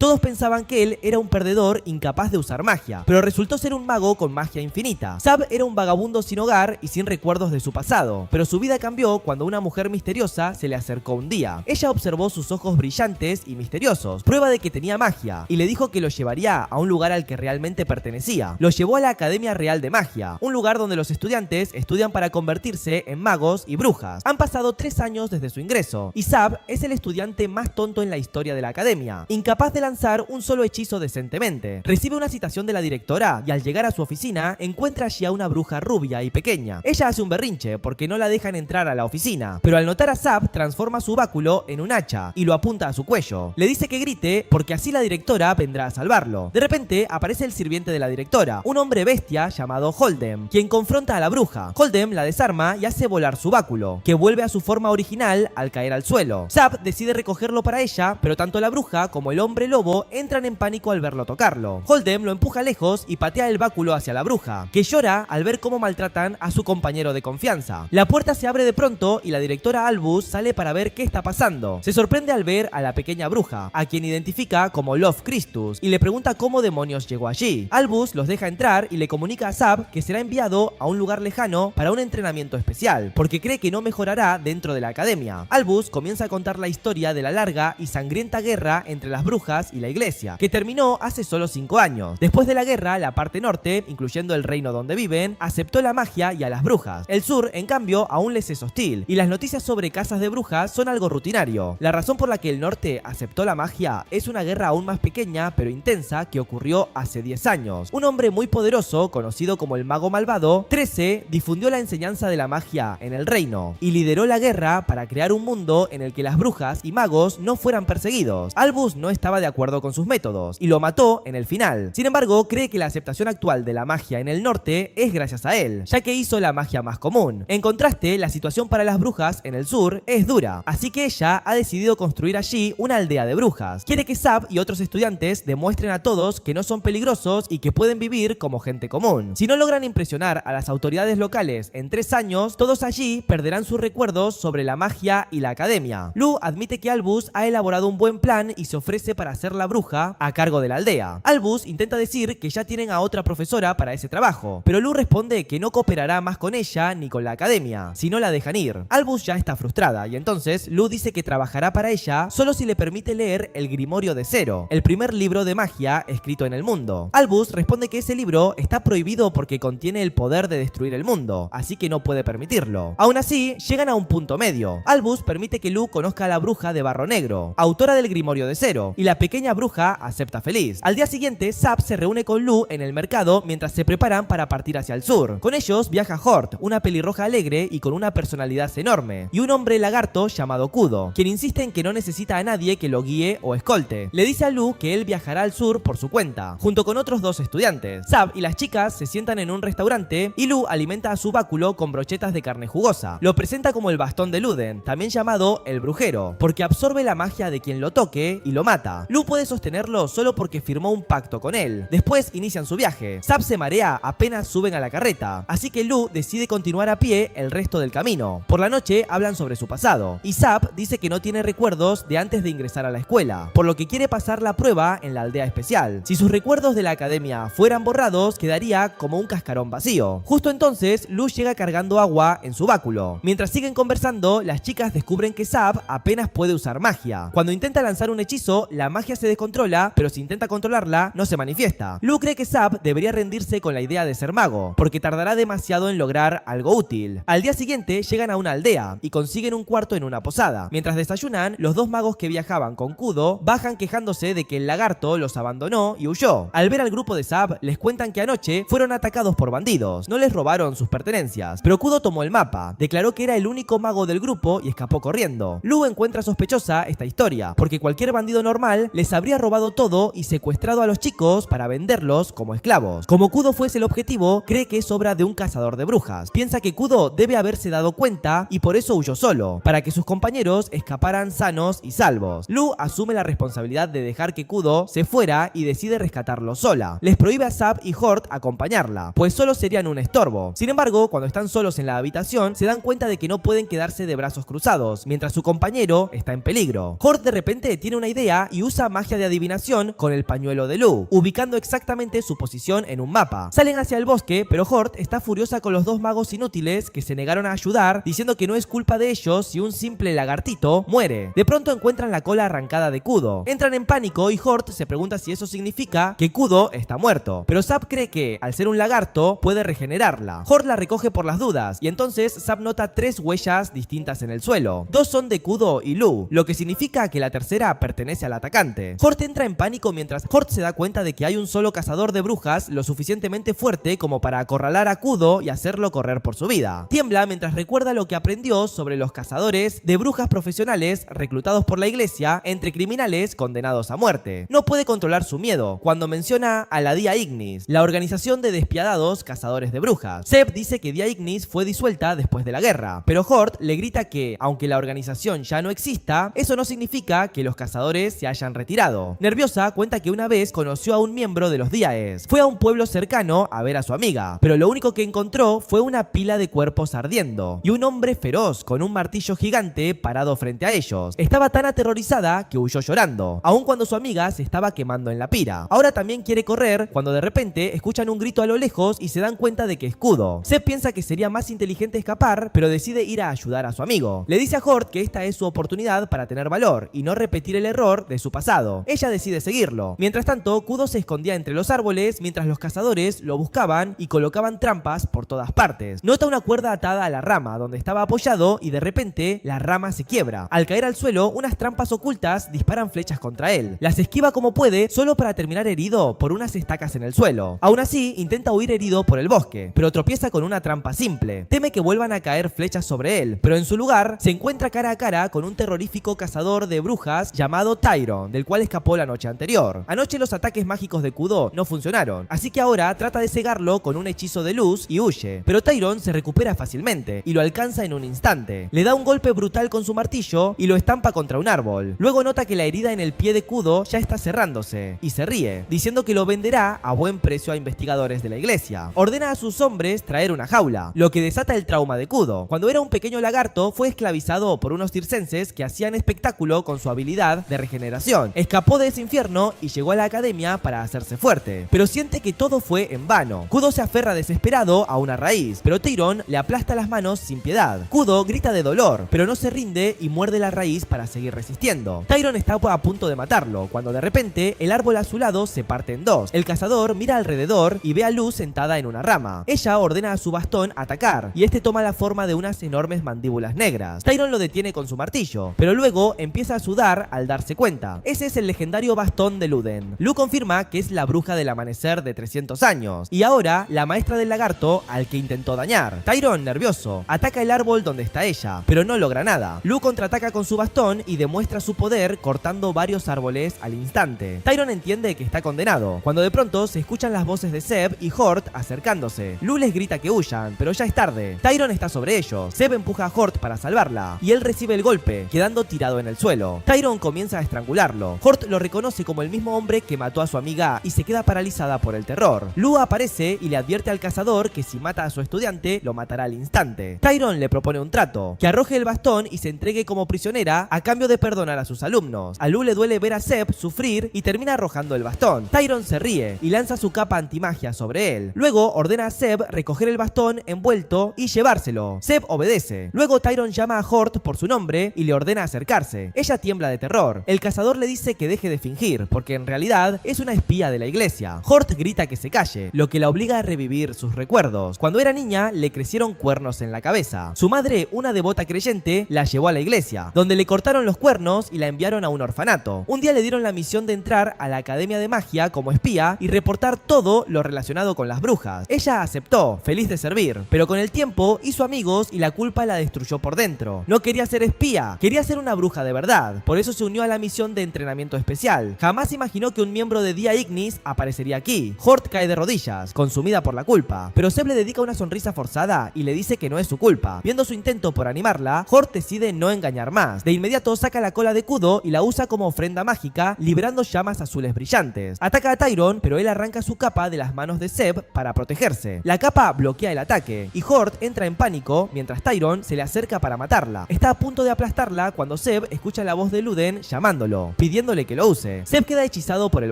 Todos pensaban que él era un perdedor incapaz de usar magia, pero resultó ser un mago con magia infinita. Zab era un vagabundo sin hogar y sin recuerdos de su pasado, pero su vida cambió cuando una mujer misteriosa se le acercó un día. Ella observó sus ojos brillantes y misteriosos, prueba de que tenía magia, y le dijo que lo llevaría a un lugar al que realmente pertenecía. Lo llevó a la Academia Real de Magia, un lugar donde los estudiantes estudian para convertirse en magos y brujas. Han pasado 3 años desde su ingreso, y Zab es el estudiante más tonto en la historia de la academia, incapaz de lanzar un solo hechizo decentemente. Recibe una citación de la directora y al llegar a su oficina encuentra allí a una bruja rubia y pequeña. Ella hace un berrinche porque no la dejan entrar a la oficina, pero al notar a Zab transforma su báculo en un hacha y lo apunta a su cuello. Le dice que grite porque así la directora vendrá a salvarlo. De repente aparece el sirviente de la directora, un hombre bestia llamado Holdem, quien confronta a la bruja. Holdem la desarma y hace volar su báculo, que vuelve a su forma original al caer al suelo. Zab decide recogerlo para ella, pero tanto la bruja como el hombre lobo entran en pánico al verlo tocarlo. Holdem lo empuja lejos y patea el báculo hacia la bruja, que llora al ver cómo maltratan a su compañero de confianza. La puerta se abre de pronto y la directora Albus sale para ver qué está pasando. Se sorprende al ver a la pequeña bruja, a quien identifica como Love Christus, y le pregunta cómo demonios llegó allí. Albus los deja entrar y le comunica a Zab que será enviado a un lugar lejano para un entrenamiento especial, porque cree que no mejorará dentro de la academia. Albus comienza a contar la historia de la larga y sangrienta guerra entre las brujas y la iglesia, que terminó hace solo 5 años. Después de la guerra, la parte norte, incluyendo el reino donde viven, aceptó la magia y a las brujas. El sur, en cambio, aún les es hostil, y las noticias sobre casas de brujas son algo rutinario. La razón por la que el norte aceptó la magia es una guerra aún más pequeña pero intensa que ocurrió hace 10 años. Un hombre muy poderoso, conocido como el Mago Malvado, 13, difundió la enseñanza de la magia en el reino y lideró la guerra para crear un mundo en el que las brujas y magos no fueran perseguidos. Albus no estaba de acuerdo con sus métodos y lo mató en el final. Sin embargo, cree que la aceptación actual de la magia en el norte es gracias a él, ya que hizo la magia más común. En contraste, la situación para las brujas en el sur es dura, así que ella ha decidido construir allí una aldea de brujas. Quiere que Zab y otros estudiantes demuestren a todos que no son peligrosos y que pueden vivir como gente común. Si no logran impresionar a las autoridades locales en 3 años, todos allí perderán sus recuerdos sobre la magia y la academia. Lu admite que Albus ha elaborado un buen plan y se ofrece para ser la bruja a cargo de la aldea. Albus intenta decir que ya tienen a otra profesora para ese trabajo, pero Lu responde que no cooperará más con ella ni con la academia, si no la dejan ir. Albus ya está frustrada y entonces Lu dice que trabajará para ella solo si le permite leer el Grimorio de Cero, el primer libro de magia escrito en el mundo. Albus responde que ese libro está prohibido porque contiene el poder de destruir el mundo, así que no puede permitirlo. Aún así, llegan a un punto medio. Albus permite que Lu conozca a la bruja de Barro Negro, autora del Grimorio de Cero, y la pequeña bruja acepta feliz. Al día siguiente, Zab se reúne con Lu en el mercado mientras se preparan para partir hacia el sur. Con ellos viaja Hort, una pelirroja alegre y con una personalidad enorme, y un hombre lagarto llamado Kudo, quien insiste en que no necesita a nadie que lo guíe o escolte. Le dice a Lu que él viajará al sur por su cuenta, junto con otros 2 estudiantes. Zab y las chicas se sientan en un restaurante y Lu alimenta a su báculo con brochetas de carne jugosa. Lo presenta como el bastón de Luden, también llamado el brujero, porque absorbe la magia de quien lo toque y lo mata. Lu puede sostenerlo solo porque firmó un pacto con él. Después inician su viaje. Zab se marea apenas suben a la carreta, así que Lu decide continuar a pie el resto del camino. Por la noche hablan sobre su pasado, y Zab dice que no tiene recuerdos de antes de ingresar a la escuela, por lo que quiere pasar la prueba en la aldea especial. Si sus recuerdos de la academia fueran borrados, quedaría como un cascarón vacío. Justo entonces, Lu llega cargando agua en su báculo. Mientras siguen conversando, las chicas descubren que Zab apenas puede usar magia. Cuando intenta lanzar un hechizo, la magia se descontrola, pero si intenta controlarla, no se manifiesta. Lu cree que Zab debería rendirse con la idea de ser mago, porque tardará demasiado en lograr algo útil. Al día siguiente, llegan a una aldea y consiguen un cuarto en una posada. Mientras desayunan, los 2 magos que viajaban con Kudo bajan quejándose de que el lagarto los abandonó y huyó. Al ver al grupo de Zab, les cuentan que anoche fueron atacados por bandidos. No les robaron sus pertenencias, pero Kudo tomó el mapa, declaró que era el único mago del grupo y escapó corriendo. Lu encuentra sospechosa esta historia, porque cualquier bandido normal les habría robado todo y secuestrado a los chicos para venderlos como esclavos. Como Kudo fuese el objetivo, cree que es obra de un cazador de brujas. Piensa que Kudo debe haberse dado cuenta y por eso huyó solo, para que sus compañeros escaparan sanos y salvos. Lu asume la responsabilidad de dejar que Kudo se fuera y decide rescatarlo sola. Les prohíbe a Zab y Hort acompañarla, pues solo serían un estorbo. Sin embargo, cuando están solos en la habitación, se dan cuenta de que no pueden quedarse de brazos cruzados, mientras su compañero está en peligro. Hort de repente tiene una idea y usa magia de adivinación con el pañuelo de Lu, ubicando exactamente su posición en un mapa. Salen hacia el bosque, pero Hort está furiosa con los dos magos inútiles que se negaron a ayudar, diciendo que no es culpa de ellos si un simple lagartito muere. De pronto encuentran la cola arrancada de Kudo. Entran en pánico y Hort se pregunta si eso significa que Kudo está muerto, pero Zap cree que, al ser un lagarto, puede regenerarla. Hort la recoge por las dudas, y entonces Zap nota 3 huellas distintas en el suelo. 2 son de Kudo y Lu, lo que significa que la tercera pertenece al atacante. Hort entra en pánico mientras Hort se da cuenta de que hay un solo cazador de brujas lo suficientemente fuerte como para acorralar a Kudo y hacerlo correr por su vida. Tiembla mientras recuerda lo que aprendió sobre los cazadores de brujas profesionales reclutados por la iglesia entre criminales condenados a muerte. No puede controlar su miedo cuando menciona a la Dia Ignis, la organización de despiadados cazadores de brujas. Zeb dice que Dia Ignis fue disuelta después de la guerra, pero Hort le grita que, aunque la organización ya no exista, eso no significa que los cazadores se hayan retirado. Nerviosa, cuenta que una vez conoció a un miembro de los Díaes. Fue a un pueblo cercano a ver a su amiga, pero lo único que encontró fue una pila de cuerpos ardiendo y un hombre feroz con un martillo gigante parado frente a ellos. Estaba tan aterrorizada que huyó llorando, aun cuando su amiga se estaba quemando en la pira. Ahora también quiere correr cuando de repente escuchan un grito a lo lejos y se dan cuenta de que es Kudo. Zeb piensa que sería más inteligente escapar, pero decide ir a ayudar a su amigo. Le dice a Hort que esta es su oportunidad para tener valor y no repetir el error de su pasado. Ella decide seguirlo. Mientras tanto, Kudo se escondía entre los árboles mientras los cazadores lo buscaban y colocaban trampas por todas partes. Nota una cuerda atada a la rama donde estaba apoyado y de repente la rama se quiebra. Al caer al suelo, unas trampas ocultas disparan flechas contra él. Las esquiva como puede, solo para terminar herido por unas estacas en el suelo. Aún así, intenta huir herido por el bosque, pero tropieza con una trampa simple. Teme que vuelvan a caer flechas sobre él, pero en su lugar se encuentra cara a cara con un terrorífico cazador de brujas llamado Tyron, del cual escapó la noche anterior. Anoche los ataques mágicos de Kudo no funcionaron, así que ahora trata de cegarlo con un hechizo de luz y huye, pero Tyron se recupera fácilmente y lo alcanza en un instante. Le da un golpe brutal con su martillo y lo estampa contra un árbol. Luego nota que la herida en el pie de Kudo ya está cerrándose y se ríe, diciendo que lo venderá a buen precio a investigadores de la iglesia. Ordena a sus hombres traer una jaula, lo que desata el trauma de Kudo. Cuando era un pequeño lagarto, fue esclavizado por unos circenses que hacían espectáculo con su habilidad de regeneración. Escapó de ese infierno y llegó a la academia para hacerse fuerte, pero siente que todo fue en vano. Kudo se aferra desesperado a una raíz, pero Tyron le aplasta las manos sin piedad. Kudo grita de dolor, pero no se rinde y muerde la raíz para seguir resistiendo. Tyron está a punto de matarlo, cuando de repente el árbol a su lado se parte en dos. El cazador mira alrededor y ve a Luz sentada en una rama. Ella ordena a su bastón atacar, y este toma la forma de unas enormes mandíbulas negras. Tyron lo detiene con su martillo, pero luego empieza a sudar al darse cuenta. Ese es el legendario bastón de Luden. Lu confirma que es la bruja del amanecer de 300 años, y ahora la maestra del lagarto al que intentó dañar. Tyron, nervioso, ataca el árbol donde está ella, pero no logra nada. Lu contraataca con su bastón y demuestra su poder cortando varios árboles al instante. Tyron entiende que está condenado, cuando de pronto se escuchan las voces de Zeb y Hort acercándose. Lu les grita que huyan, pero ya es tarde. Tyron está sobre ellos. Zeb empuja a Hort para salvarla, y él recibe el golpe, quedando tirado en el suelo. Tyron comienza a estrangularlo. Hort lo reconoce como el mismo hombre que mató a su amiga y se queda paralizada por el terror. Lu aparece y le advierte al cazador que si mata a su estudiante, lo matará al instante. Tyron le propone un trato, que arroje el bastón y se entregue como prisionera a cambio de perdonar a sus alumnos. A Lu le duele ver a Zeb sufrir y termina arrojando el bastón. Tyron se ríe y lanza su capa antimagia sobre él. Luego ordena a Zeb recoger el bastón envuelto y llevárselo. Zeb obedece. Luego Tyron llama a Hort por su nombre y le ordena acercarse. Ella tiembla de terror. El cazador le dice que deje de fingir, porque en realidad es una espía de la iglesia. Hort grita que se calle, lo que la obliga a revivir sus recuerdos. Cuando era niña, le crecieron cuernos en la cabeza. Su madre, una devota creyente, la llevó a la iglesia, donde le cortaron los cuernos y la enviaron a un orfanato. Un día le dieron la misión de entrar a la Academia de Magia como espía y reportar todo lo relacionado con las brujas. Ella aceptó, feliz de servir, pero con el tiempo hizo amigos y la culpa la destruyó por dentro. No quería ser espía, quería ser una bruja de verdad. Por eso se unió a la misión de entrenamiento especial. Jamás imaginó que un miembro de Dia Ignis aparecería aquí. Hort cae de rodillas, consumida por la culpa, pero Zeb le dedica una sonrisa forzada y le dice que no es su culpa. Viendo su intento por animarla, Hort decide no engañar más. De inmediato saca la cola de Kudo y la usa como ofrenda mágica, liberando llamas azules brillantes. Ataca a Tyron, pero él arranca su capa de las manos de Zeb para protegerse. La capa bloquea el ataque y Hort entra en pánico mientras Tyron se le acerca para matarla. Está a punto de aplastarla cuando Zeb escucha la voz de Luden llamándolo, pidiendo pidiéndole que lo use. Zeb queda hechizado por el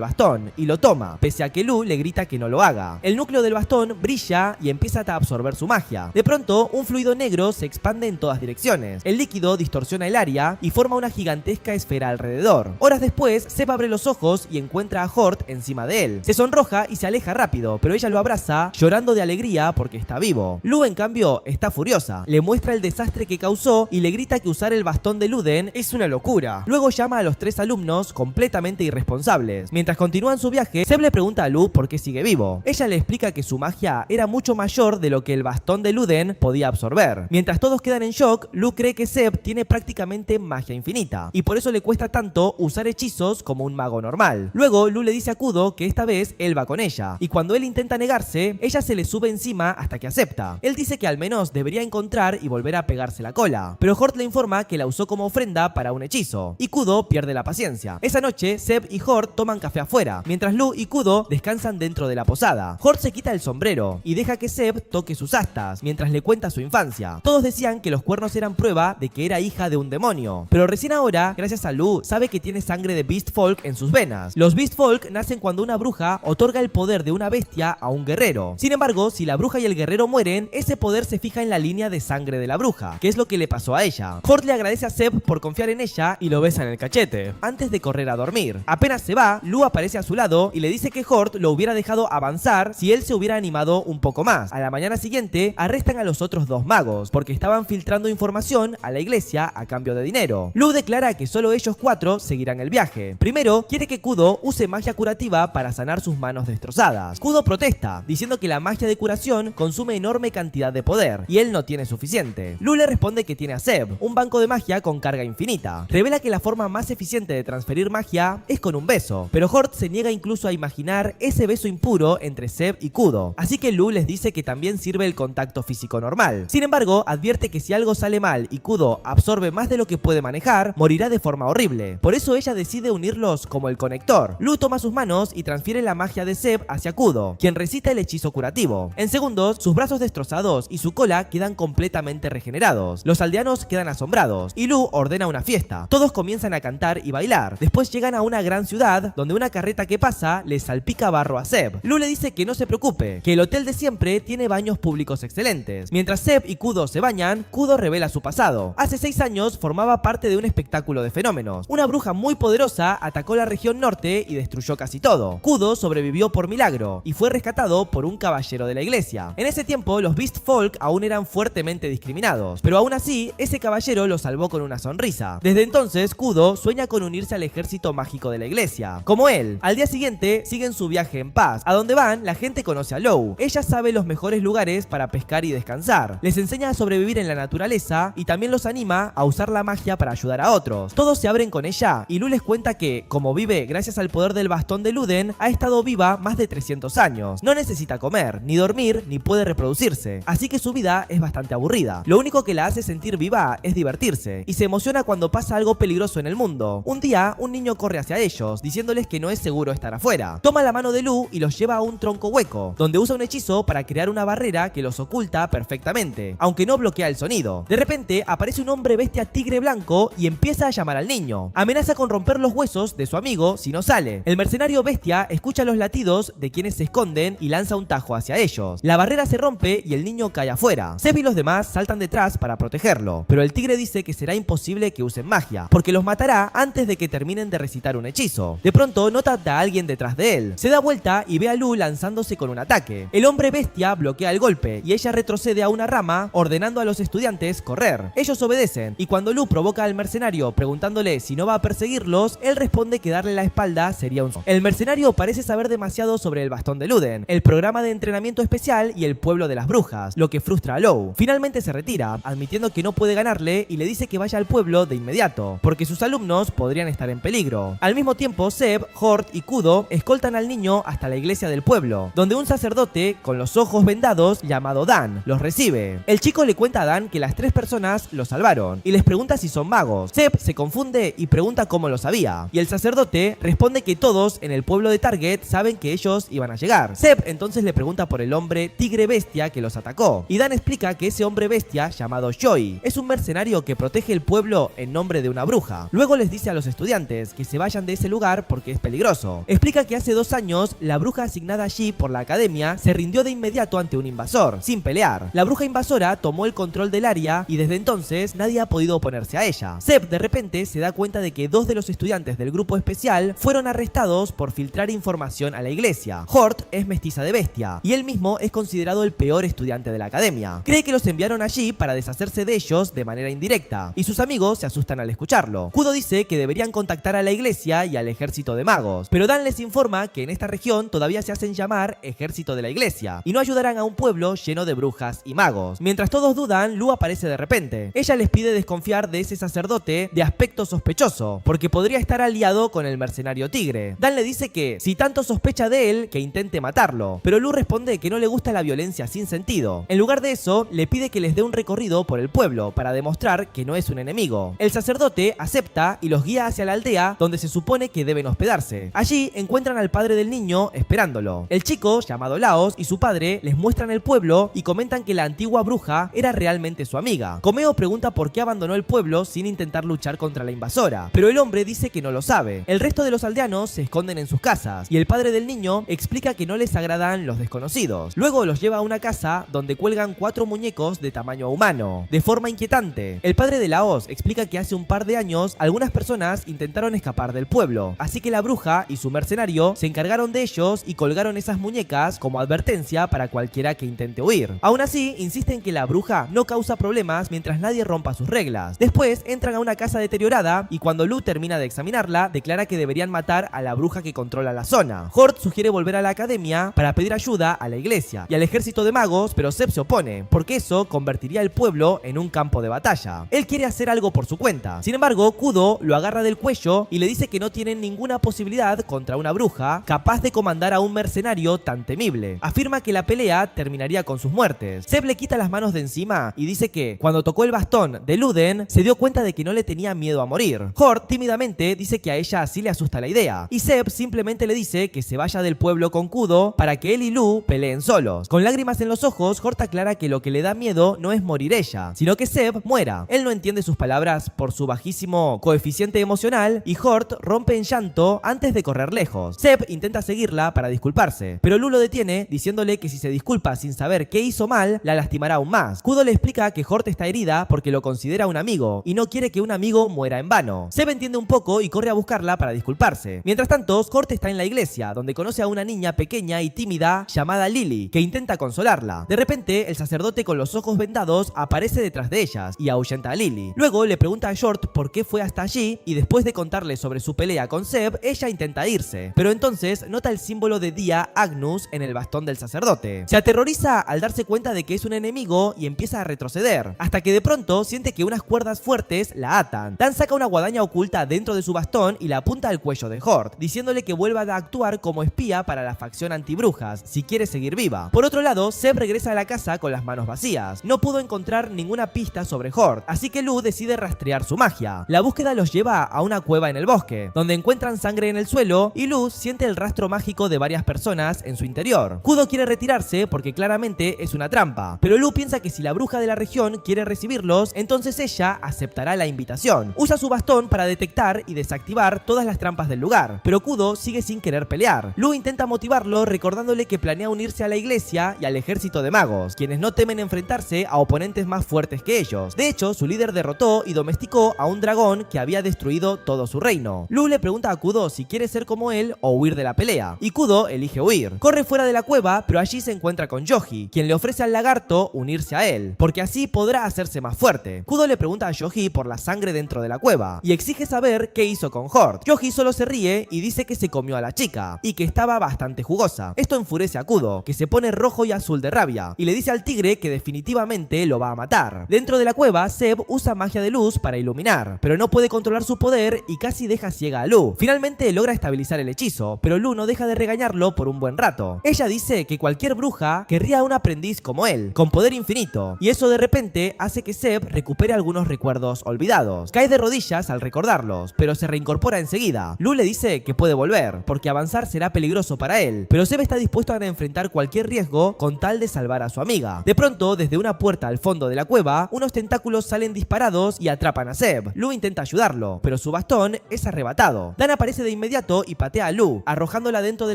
bastón y lo toma, pese a que Lu le grita que no lo haga. El núcleo del bastón brilla y empieza a absorber su magia. De pronto, un fluido negro se expande en todas direcciones. El líquido distorsiona el área y forma una gigantesca esfera alrededor. Horas después, Zeb abre los ojos y encuentra a Hort encima de él. Se sonroja y se aleja rápido, pero ella lo abraza, llorando de alegría porque está vivo. Lu, en cambio, está furiosa. Le muestra el desastre que causó y le grita que usar el bastón de Luden es una locura. Luego llama a los 3 alumnos completamente irresponsables. Mientras continúan su viaje, Zeb le pregunta a Lu por qué sigue vivo. Ella le explica que su magia era mucho mayor de lo que el bastón de Luden podía absorber. Mientras todos quedan en shock, Lu cree que Zeb tiene prácticamente magia infinita y por eso le cuesta tanto usar hechizos como un mago normal. Luego, Lu le dice a Kudo que esta vez él va con ella y cuando él intenta negarse, ella se le sube encima hasta que acepta. Él dice que al menos debería encontrar y volver a pegarse la cola, pero Hort le informa que la usó como ofrenda para un hechizo y Kudo pierde la paciencia. Esa noche, Zeb y Hort toman café afuera, mientras Lu y Kudo descansan dentro de la posada. Hort se quita el sombrero y deja que Zeb toque sus astas mientras le cuenta su infancia. Todos decían que los cuernos eran prueba de que era hija de un demonio, pero recién ahora, gracias a Lu, sabe que tiene sangre de Beast Folk en sus venas. Los Beast Folk nacen cuando una bruja otorga el poder de una bestia a un guerrero. Sin embargo, si la bruja y el guerrero mueren, ese poder se fija en la línea de sangre de la bruja, que es lo que le pasó a ella. Hort le agradece a Zeb por confiar en ella y lo besa en el cachete, antes de correr a dormir. Apenas se va, Lu aparece a su lado y le dice que Hort lo hubiera dejado avanzar si él se hubiera animado un poco más. A la mañana siguiente, arrestan a los otros 2 magos, porque estaban filtrando información a la iglesia a cambio de dinero. Lu declara que solo ellos 4 seguirán el viaje. Primero, quiere que Kudo use magia curativa para sanar sus manos destrozadas. Kudo protesta, diciendo que la magia de curación consume enorme cantidad de poder, y él no tiene suficiente. Lu le responde que tiene a Zeb, un banco de magia con carga infinita. Revela que la forma más eficiente de transferir magia es con un beso, pero Hort se niega incluso a imaginar ese beso impuro entre Zeb y Kudo, así que Lu les dice que también sirve el contacto físico normal. Sin embargo, advierte que si algo sale mal y Kudo absorbe más de lo que puede manejar, morirá de forma horrible. Por eso ella decide unirlos como el conector. Lu toma sus manos y transfiere la magia de Zeb hacia Kudo, quien recita el hechizo curativo. En segundos, sus brazos destrozados y su cola quedan completamente regenerados. Los aldeanos quedan asombrados y Lu ordena una fiesta. Todos comienzan a cantar y bailar. Después llegan a una gran ciudad donde una carreta que pasa le salpica barro a Zeb. Lu le dice que no se preocupe, que el hotel de siempre tiene baños públicos excelentes. Mientras Zeb y Kudo se bañan, Kudo revela su pasado. Hace 6 años formaba parte de un espectáculo de fenómenos. Una bruja muy poderosa atacó la región norte y destruyó casi todo. Kudo sobrevivió por milagro y fue rescatado por un caballero de la iglesia. En ese tiempo, los Beast Folk aún eran fuertemente discriminados, pero aún así, ese caballero lo salvó con una sonrisa. Desde entonces, Kudo sueña con unirse al ejército mágico de la iglesia. Como él, al día siguiente siguen su viaje en paz. A donde van, la gente conoce a Lou. Ella sabe los mejores lugares para pescar y descansar. Les enseña a sobrevivir en la naturaleza y también los anima a usar la magia para ayudar a otros. Todos se abren con ella y Lu les cuenta que, como vive gracias al poder del bastón de Luden, ha estado viva más de 300 años. No necesita comer, ni dormir, ni puede reproducirse. Así que su vida es bastante aburrida. Lo único que la hace sentir viva es divertirse. Y se emociona cuando pasa algo peligroso en el mundo. Un día, un niño corre hacia ellos, diciéndoles que no es seguro estar afuera. Toma la mano de Lu y los lleva a un tronco hueco, donde usa un hechizo para crear una barrera que los oculta perfectamente, aunque no bloquea el sonido. De repente, aparece un hombre bestia tigre blanco y empieza a llamar al niño. Amenaza con romper los huesos de su amigo si no sale. El mercenario bestia escucha los latidos de quienes se esconden y lanza un tajo hacia ellos. La barrera se rompe y el niño cae afuera. Zeb y los demás saltan detrás para protegerlo, pero el tigre dice que será imposible que usen magia, porque los matará antes de que terminen de recitar un hechizo. De pronto nota a alguien detrás de él. Se da vuelta y ve a Lu lanzándose con un ataque. El hombre bestia bloquea el golpe y ella retrocede a una rama, ordenando a los estudiantes correr. Ellos obedecen y cuando Lu provoca al mercenario preguntándole si no va a perseguirlos, él responde que darle la espalda sería un... El mercenario parece saber demasiado sobre el bastón de Luden, el programa de entrenamiento especial y el pueblo de las brujas, lo que frustra a Lou. Finalmente se retira, admitiendo que no puede ganarle y le dice que vaya al pueblo de inmediato, porque sus alumnos podrían estar en peligro. Al mismo tiempo, Zeb, Hort y Kudo escoltan al niño hasta la iglesia del pueblo, donde un sacerdote con los ojos vendados llamado Dan los recibe. El chico le cuenta a Dan que las 3 personas lo salvaron y les pregunta si son magos. Zeb se confunde y pregunta cómo lo sabía, y el sacerdote responde que todos en el pueblo de Target saben que ellos iban a llegar. Zeb entonces le pregunta por el hombre tigre bestia que los atacó, y Dan explica que ese hombre bestia llamado Joy es un mercenario que protege el pueblo en nombre de una bruja. Luego les dice a los estudiantes estudiantes que se vayan de ese lugar porque es peligroso. Explica que hace 2 años la bruja asignada allí por la academia se rindió de inmediato ante un invasor, sin pelear. La bruja invasora tomó el control del área y desde entonces nadie ha podido oponerse a ella. Seb de repente se da cuenta de que 2 de los estudiantes del grupo especial fueron arrestados por filtrar información a la iglesia. Hort es mestiza de bestia y él mismo es considerado el peor estudiante de la academia. Cree que los enviaron allí para deshacerse de ellos de manera indirecta y sus amigos se asustan al escucharlo. Kudo dice que deberían contactar a la iglesia y al ejército de magos, pero Dan les informa que en esta región todavía se hacen llamar ejército de la iglesia y no ayudarán a un pueblo lleno de brujas y magos. Mientras todos dudan, Lu aparece de repente. Ella les pide desconfiar de ese sacerdote de aspecto sospechoso, porque podría estar aliado con el mercenario tigre. Dan le dice que si tanto sospecha de él, que intente matarlo, pero Lu responde que no le gusta la violencia sin sentido. En lugar de eso, le pide que les dé un recorrido por el pueblo para demostrar que no es un enemigo. El sacerdote acepta y los guía hacia la aldea donde se supone que deben hospedarse. Allí encuentran al padre del niño esperándolo. El chico, llamado Laos, y su padre les muestran el pueblo y comentan que la antigua bruja era realmente su amiga. Comeo pregunta por qué abandonó el pueblo sin intentar luchar contra la invasora, pero el hombre dice que no lo sabe. El resto de los aldeanos se esconden en sus casas y el padre del niño explica que no les agradan los desconocidos. Luego los lleva a una casa donde cuelgan 4 muñecos de tamaño humano, de forma inquietante. El padre de Laos explica que hace un par de años algunas personas intentaron escapar del pueblo, así que la bruja y su mercenario se encargaron de ellos y colgaron esas muñecas como advertencia para cualquiera que intente huir. Aún así, insisten que la bruja no causa problemas mientras nadie rompa sus reglas. Después entran a una casa deteriorada y cuando Lu termina de examinarla, declara que deberían matar a la bruja que controla la zona. Hort sugiere volver a la academia para pedir ayuda a la iglesia y al ejército de magos, pero Seb se opone, porque eso convertiría el pueblo en un campo de batalla. Él quiere hacer algo por su cuenta. Sin embargo, Kudo lo agarra del cuello y le dice que no tienen ninguna posibilidad contra una bruja capaz de comandar a un mercenario tan temible. Afirma que la pelea terminaría con sus muertes. Seb le quita las manos de encima y dice que cuando tocó el bastón de Luden se dio cuenta de que no le tenía miedo a morir. Hort tímidamente dice que a ella sí le asusta la idea y Seb simplemente le dice que se vaya del pueblo con Kudo para que él y Lu peleen solos. Con lágrimas en los ojos, Hort aclara que lo que le da miedo no es morir ella, sino que Seb muera. Él no entiende sus palabras por su bajísimo coeficiente emocional y Hort rompe en llanto antes de correr lejos. Seb intenta seguirla para disculparse, pero Lu lo detiene diciéndole que si se disculpa sin saber qué hizo mal, la lastimará aún más. Kudo le explica que Hort está herida porque lo considera un amigo y no quiere que un amigo muera en vano. Seb entiende un poco y corre a buscarla para disculparse. Mientras tanto, Hort está en la iglesia, donde conoce a una niña pequeña y tímida llamada Lily, que intenta consolarla. De repente, el sacerdote con los ojos vendados aparece detrás de ellas y ahuyenta a Lily. Luego le pregunta a Short por qué fue hasta allí y después de contarle sobre su pelea con Seb, ella intenta irse. Pero entonces nota el símbolo de Dia Agnus en el bastón del sacerdote. Se aterroriza al darse cuenta de que es un enemigo y empieza a retroceder, hasta que de pronto siente que unas cuerdas fuertes la atan. Dan saca una guadaña oculta dentro de su bastón y la apunta al cuello de Hort, diciéndole que vuelva a actuar como espía para la facción antibrujas, si quiere seguir viva. Por otro lado, Seb regresa a la casa con las manos vacías. No pudo encontrar ninguna pista sobre Hort, así que Lu decide rastrear su magia. La búsqueda los lleva a una cueva en el bosque, donde encuentran sangre en el suelo y Lu siente el rastro mágico de varias personas en su interior. Kudo quiere retirarse porque claramente es una trampa, pero Lu piensa que si la bruja de la región quiere recibirlos, entonces ella aceptará la invitación. Usa su bastón para detectar y desactivar todas las trampas del lugar, pero Kudo sigue sin querer pelear. Lu intenta motivarlo recordándole que planea unirse a la iglesia y al ejército de magos, quienes no temen enfrentarse a oponentes más fuertes que ellos. De hecho, su líder derrotó y domesticó a un dragón que había destruido todo su reino. Lu le pregunta a Kudo si quiere ser como él o huir de la pelea, y Kudo elige huir. Corre fuera de la cueva, pero allí se encuentra con Yoji, quien le ofrece al lagarto unirse a él, porque así podrá hacerse más fuerte. Kudo le pregunta a Yoji por la sangre dentro de la cueva, y exige saber qué hizo con Hort. Yoji solo se ríe y dice que se comió a la chica, y que estaba bastante jugosa. Esto enfurece a Kudo, que se pone rojo y azul de rabia, y le dice al tigre que definitivamente lo va a matar. Dentro de la cueva, Seb usa magia de luz para iluminar, pero no puede controlar su poder y casi deja ciega a Lu. Finalmente logra estabilizar el hechizo, pero Lu no deja de regañarlo por un buen rato. Ella dice que cualquier bruja querría un aprendiz como él, con poder infinito, y eso de repente hace que Seb recupere algunos recuerdos olvidados. Cae de rodillas al recordarlos, pero se reincorpora enseguida. Lu le dice que puede volver, porque avanzar será peligroso para él, pero Seb está dispuesto a enfrentar cualquier riesgo con tal de salvar a su amiga. De pronto, desde una puerta al fondo de la cueva, unos tentáculos salen disparados y atrapan a Seb. Lu intenta ayudarlo, pero su bastón, es arrebatado. Dan aparece de inmediato y patea a Lu, arrojándola dentro de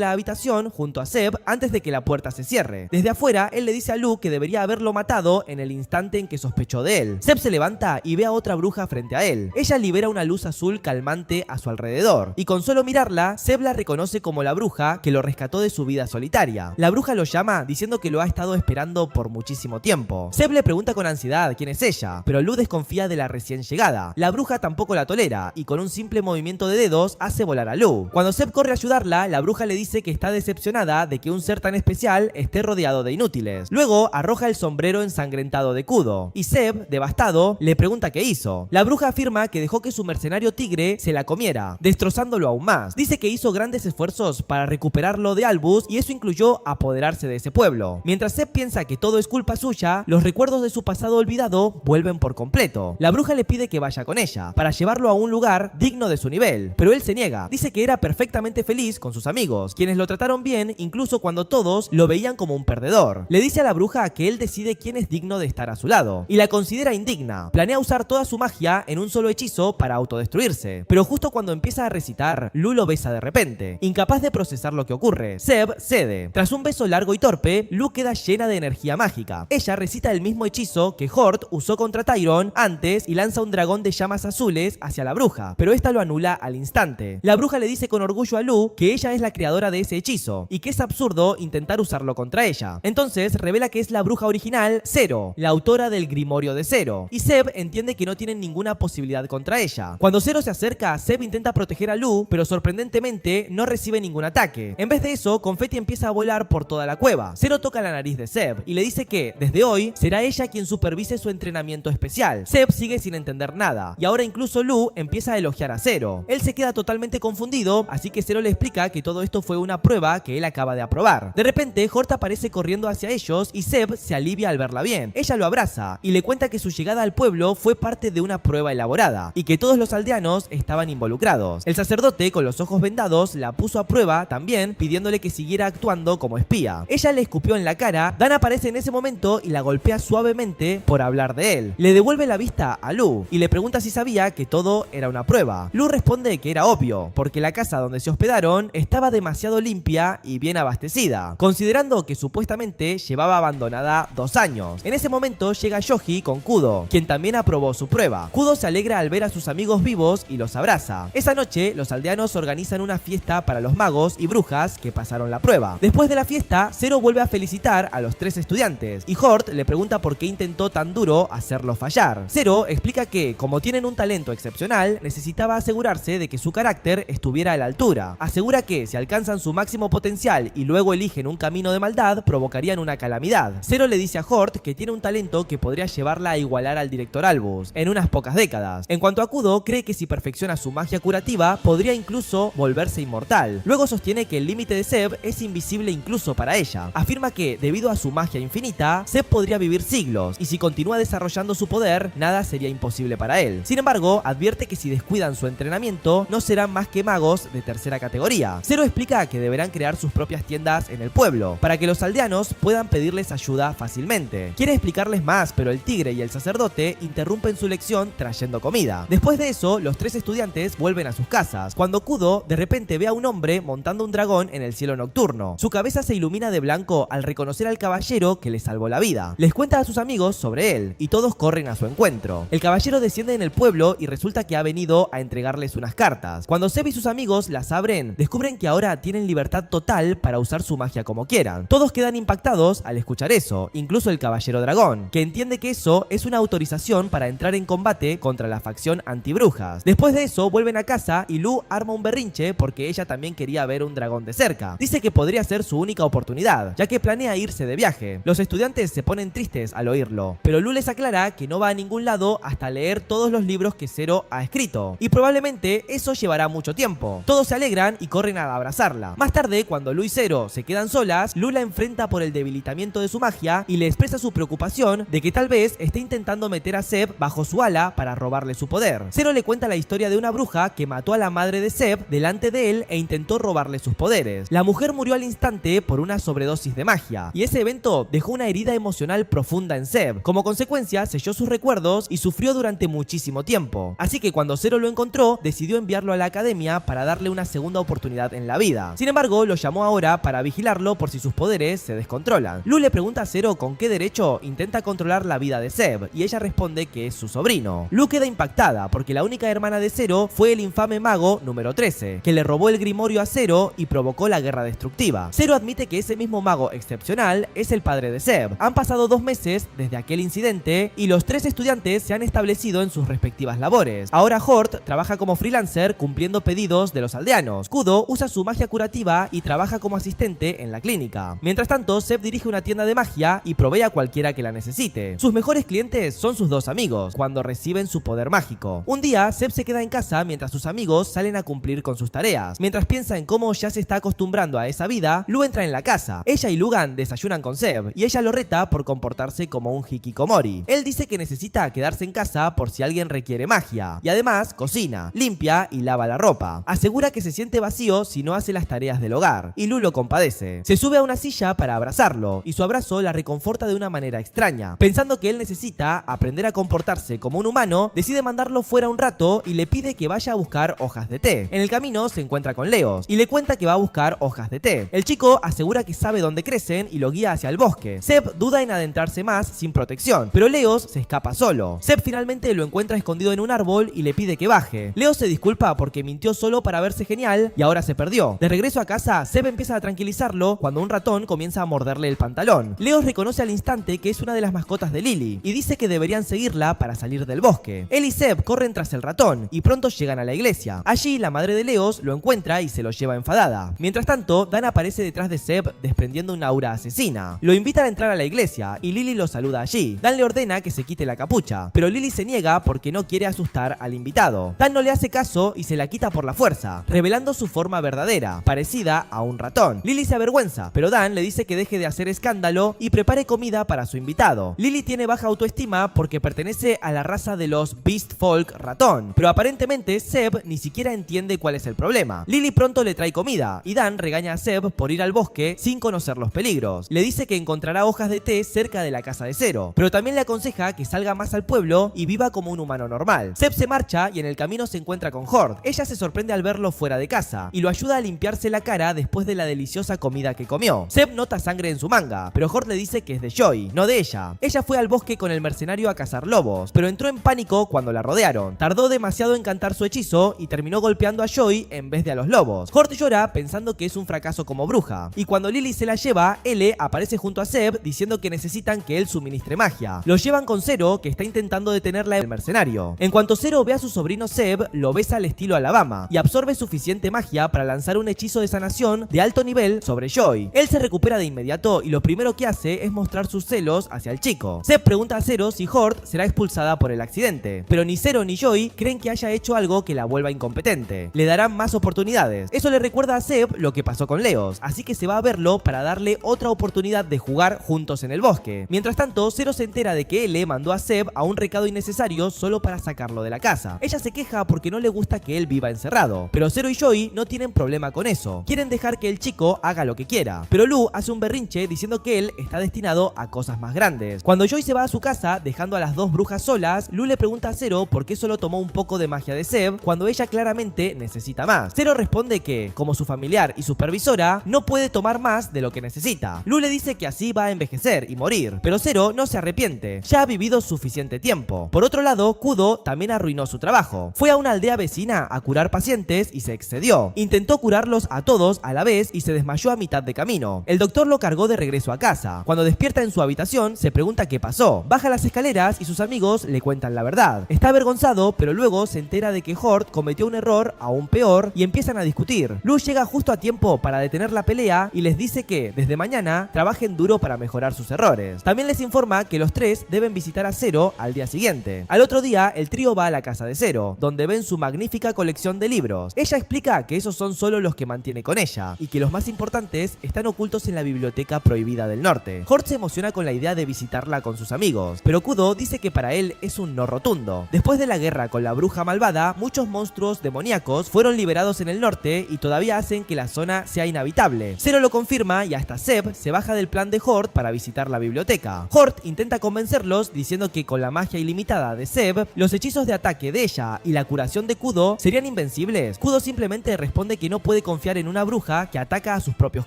la habitación junto a Zeb antes de que la puerta se cierre. Desde afuera, él le dice a Lu que debería haberlo matado en el instante en que sospechó de él. Zeb se levanta y ve a otra bruja frente a él. Ella libera una luz azul calmante a su alrededor, y con solo mirarla, Zeb la reconoce como la bruja que lo rescató de su vida solitaria. La bruja lo llama diciendo que lo ha estado esperando por muchísimo tiempo. Zeb le pregunta con ansiedad quién es ella, pero Lu desconfía de la recién llegada. La bruja tampoco la tolera, y con un simple movimiento de dedos hace volar a Lu. Cuando Zeb corre a ayudarla, la bruja le dice que está decepcionada de que un ser tan especial esté rodeado de inútiles. Luego arroja el sombrero ensangrentado de Kudo, y Zeb, devastado, le pregunta qué hizo. La bruja afirma que dejó que su mercenario tigre se la comiera, destrozándolo aún más. Dice que hizo grandes esfuerzos para recuperarlo de Albus, y eso incluyó apoderarse de ese pueblo. Mientras Zeb piensa que todo es culpa suya, los recuerdos de su pasado olvidado vuelven por completo. La bruja le pide que vaya con ella, para llevarlo a un lugar digno de su nivel, pero él se niega. Dice que era perfectamente feliz con sus amigos, quienes lo trataron bien incluso cuando todos lo veían como un perdedor. Le dice a la bruja que él decide quién es digno de estar a su lado, y la considera indigna. Planea usar toda su magia en un solo hechizo para autodestruirse, pero justo cuando empieza a recitar, Lu lo besa de repente. Incapaz de procesar lo que ocurre, Zeb cede. Tras un beso largo y torpe, Lu queda llena de energía mágica. Ella recita el mismo hechizo que Hort usó contra Tyron antes y lanza un dragón de llamas azules hacia la bruja, pero esta lo anula al instante. La bruja le dice con orgullo a Lu que ella es la creadora de ese hechizo y que es absurdo intentar usarlo contra ella. Entonces revela que es la bruja original, Zero, la autora del Grimorio de Zero, y Zeb entiende que no tienen ninguna posibilidad contra ella. Cuando Zero se acerca, Zeb intenta proteger a Lu, pero sorprendentemente no recibe ningún ataque. En vez de eso, Confetti empieza a volar por toda la cueva. Zero toca la nariz de Zeb y le dice que, desde hoy, será ella quien supervise su entrenamiento especial. Zeb sigue sin entender nada, y ahora incluso Lu empieza a elogiar a Zero. Él se queda totalmente confundido, así que Zero le explica que todo esto fue una prueba que él acaba de aprobar. De repente, Hort aparece corriendo hacia ellos y Zeb se alivia al verla bien. Ella lo abraza y le cuenta que su llegada al pueblo fue parte de una prueba elaborada y que todos los aldeanos estaban involucrados. El sacerdote, con los ojos vendados, la puso a prueba también, pidiéndole que siguiera actuando como espía. Ella le escupió en la cara. Dan aparece en ese momento y la golpea suavemente por hablar de él. Le devuelve la vista a Lu y le pregunta si sabía que todo era una prueba. Lu responde que era obvio, porque la casa donde se hospedaron estaba demasiado limpia y bien abastecida, considerando que supuestamente llevaba abandonada 2 años. En ese momento llega Yoji con Kudo, quien también aprobó su prueba. Kudo se alegra al ver a sus amigos vivos y los abraza. Esa noche, los aldeanos organizan una fiesta para los magos y brujas que pasaron la prueba. Después de la fiesta, Zero vuelve a felicitar a los 3 estudiantes, y Hort le pregunta por qué intentó tan duro hacerlo fallar. Zero explica que, como tienen un talento excepcional, necesitaba asegurarse de que su carácter estuviera a la altura. Asegura que, si alcanzan su máximo potencial y luego eligen un camino de maldad, provocarían una calamidad. Zero le dice a Hort que tiene un talento que podría llevarla a igualar al director Albus en unas pocas décadas. En cuanto a Kudo, cree que si perfecciona su magia curativa, podría incluso volverse inmortal. Luego sostiene que el límite de Zeb es invisible incluso para ella. Afirma que, debido a su magia infinita, Zeb podría vivir siglos, y si continúa desarrollando su poder, nada sería imposible para él. Sin embargo, advierte que si descuidan su entrenamiento, no serán más que magos de tercera categoría. Zero explica que deberán crear sus propias tiendas en el pueblo, para que los aldeanos puedan pedirles ayuda fácilmente. Quiere explicarles más, pero el tigre y el sacerdote interrumpen su lección trayendo comida. Después de eso, los 3 estudiantes vuelven a sus casas, cuando Kudo de repente ve a un hombre montando un dragón en el cielo nocturno. Su cabeza se ilumina de blanco al reconocer al caballero que le salvó la vida. Les cuenta a sus amigos sobre él, y todos corren a su encuentro. El caballero desciende en el pueblo y resulta que ha venido a entregarles unas cartas. Cuando Zeb y sus amigos las abren, descubren que ahora tienen libertad total para usar su magia como quieran. Todos quedan impactados al escuchar eso, incluso el caballero dragón, que entiende que eso es una autorización para entrar en combate contra la facción antibrujas. Después de eso, vuelven a casa y Lu arma un berrinche porque ella también quería ver un dragón de cerca. Dice que podría ser su única oportunidad, ya que planea irse de viaje. Los estudiantes se ponen tristes al oírlo, pero Lu les aclara que no va a ningún lado hasta leer todos los libros que Zero ha escrito, y probablemente eso llevará mucho tiempo. Todos se alegran y corren a abrazarla. Más tarde, cuando Lu y Zero se quedan solas, Lu la enfrenta por el debilitamiento de su magia y le expresa su preocupación de que tal vez esté intentando meter a Zeb bajo su ala para robarle su poder. Zero le cuenta la historia de una bruja que mató a la madre de Zeb delante de él e intentó robarle sus poderes. La mujer murió al instante por una sobredosis de magia, y ese evento dejó una herida emocional profunda en Zeb. Como consecuencia, selló sus recuerdos y sufrió durante muchísimo tiempo. Así que cuando Zero Zero lo encontró, decidió enviarlo a la academia para darle una segunda oportunidad en la vida. Sin embargo, lo llamó ahora para vigilarlo por si sus poderes se descontrolan. Lu le pregunta a Zero con qué derecho intenta controlar la vida de Zeb, y ella responde que es su sobrino. Lu queda impactada porque la única hermana de Zero fue el infame mago número 13, que le robó el grimorio a Zero y provocó la guerra destructiva. Zero admite que ese mismo mago excepcional es el padre de Zeb. Han pasado 2 meses desde aquel incidente y los 3 estudiantes se han establecido en sus respectivas labores. Ahora Hort trabaja como freelancer cumpliendo pedidos de los aldeanos. Kudo usa su magia curativa y trabaja como asistente en la clínica. Mientras tanto, Zeb dirige una tienda de magia y provee a cualquiera que la necesite. Sus mejores clientes son sus 2 amigos, cuando reciben su poder mágico. Un día, Zeb se queda en casa mientras sus amigos salen a cumplir con sus tareas. Mientras piensa en cómo ya se está acostumbrando a esa vida, Lu entra en la casa. Ella y Lugan desayunan con Zeb y ella lo reta por comportarse como un hikikomori. Él dice que necesita quedarse en casa por si alguien requiere magia, y además cocina, limpia y lava la ropa. Asegura que se siente vacío si no hace las tareas del hogar, y Lu lo compadece. Se sube a una silla para abrazarlo, y su abrazo la reconforta de una manera extraña. Pensando que él necesita aprender a comportarse como un humano, decide mandarlo fuera un rato y le pide que vaya a buscar hojas de té. En el camino se encuentra con Leos y le cuenta que va a buscar hojas de té. El chico asegura que sabe dónde crecen y lo guía hacia el bosque. Zeb duda en adentrarse más sin protección, pero Leos se escapa solo. Zeb finalmente lo encuentra escondido en un árbol y le pide que baje. Leos se disculpa porque mintió solo para verse genial y ahora se perdió. De regreso a casa, Zeb empieza a tranquilizarlo cuando un ratón comienza a morderle el pantalón. Leos reconoce al instante que es una de las mascotas de Lily y dice que deberían seguirla para salir del bosque. Él y Zeb corren tras el ratón y pronto llegan a la iglesia. Allí la madre de Leos lo encuentra y se lo lleva enfadada. Mientras tanto, Dan aparece detrás de Zeb desprendiendo una aura asesina. Lo invitan a entrar a la iglesia y Lily lo saluda allí. Dan le ordena que se quite la capucha, pero Lily se niega porque no quiere asustar al invitado. Dan no le hace caso y se la quita por la fuerza, revelando su forma verdadera, parecida a un ratón. Lily se avergüenza, pero Dan le dice que deje de hacer escándalo y prepare comida para su invitado. Lily tiene baja autoestima porque pertenece a la raza de los Beast Folk ratón, pero aparentemente Zeb ni siquiera entiende cuál es el problema. Lily pronto le trae comida y Dan regaña a Zeb por ir al bosque sin conocer los peligros. Le dice que encontrará hojas de té cerca de la casa de Zero, pero también le aconseja que salga más al pueblo y viva como un humano normal. Zeb se marcha y en el camino se encuentra con Hort. Ella se sorprende al verlo fuera de casa y lo ayuda a limpiarse la cara después de la deliciosa comida que comió. Zeb nota sangre en su manga, pero Hort le dice que es de Joy, no de ella. Ella fue al bosque con el mercenario a cazar lobos, pero entró en pánico cuando la rodearon. Tardó demasiado en cantar su hechizo y terminó golpeando a Joy en vez de a los lobos. Hort llora pensando que es un fracaso como bruja, y cuando Lily se la lleva, L aparece junto a Zeb diciendo que necesitan que él suministre magia. Lo llevan con Zero, que está intentando detenerla el mercenario. En cuanto Zero ve a su sobrino Zeb, lo besa al estilo Alabama y absorbe suficiente magia para lanzar un hechizo de sanación de alto nivel sobre Joy. Él se recupera de inmediato y lo primero que hace es mostrar sus celos hacia el chico. Zeb pregunta a Zero si Hort será expulsada por el accidente, pero ni Zero ni Joy creen que haya hecho algo que la vuelva incompetente. Le darán más oportunidades. Eso le recuerda a Zeb lo que pasó con Leos, así que se va a verlo para darle otra oportunidad de jugar juntos en el bosque. Mientras tanto, Zero se entera de que L mandó a Zeb a un recado innecesario solo para sacarlo de la casa. Ella se queja porque no le gusta que él viva encerrado, pero Zero y Joy no tienen problema con eso. Quieren dejar que el chico haga lo que quiera, pero Lu hace un berrinche diciendo que él está destinado a cosas más grandes. Cuando Joy se va a su casa dejando a las 2 brujas solas, Lu le pregunta a Zero por qué solo tomó un poco de magia de Zeb cuando ella claramente necesita más. Zero responde que, como su familiar y supervisora, no puede tomar más de lo que necesita. Lu le dice que así va a envejecer y morir, pero Zero no se arrepiente, ya ha vivido suficiente tiempo. Por otro lado, Kudo también arruinó su trabajo. Fue a una aldea vecina a curar pacientes y se excedió. Intentó curarlos a todos a la vez y se desmayó a mitad de camino. El doctor lo cargó de regreso a casa. Cuando despierta en su habitación, se pregunta qué pasó. Baja las escaleras y sus amigos le cuentan la verdad. Está avergonzado, pero luego se entera de que Hort cometió un error aún peor y empiezan a discutir. Lu llega justo a tiempo para detener la pelea y les dice que, desde mañana, trabajen duro para mejorar sus errores. También les informa que los 3 deben visitar a Zero al día siguiente. Al otro día, el trío va a la casa de Zero, donde ven su magnífica colección de libros. Ella explica que esos son solo los que mantiene con ella, y que los más importantes están ocultos en la biblioteca prohibida del norte. Hort se emociona con la idea de visitarla con sus amigos, pero Kudo dice que para él es un no rotundo. Después de la guerra con la bruja malvada, muchos monstruos demoníacos fueron liberados en el norte y todavía hacen que la zona sea inhabitable. Zero lo confirma y hasta Zeb se baja del plan de Hort para visitar la biblioteca. Hort intenta convencerlos diciendo que con la magia ilimitada de Zeb, los hechizos de ataque de ella magia y la curación de Kudo serían invencibles, Kudo simplemente responde que no puede confiar en una bruja que ataca a sus propios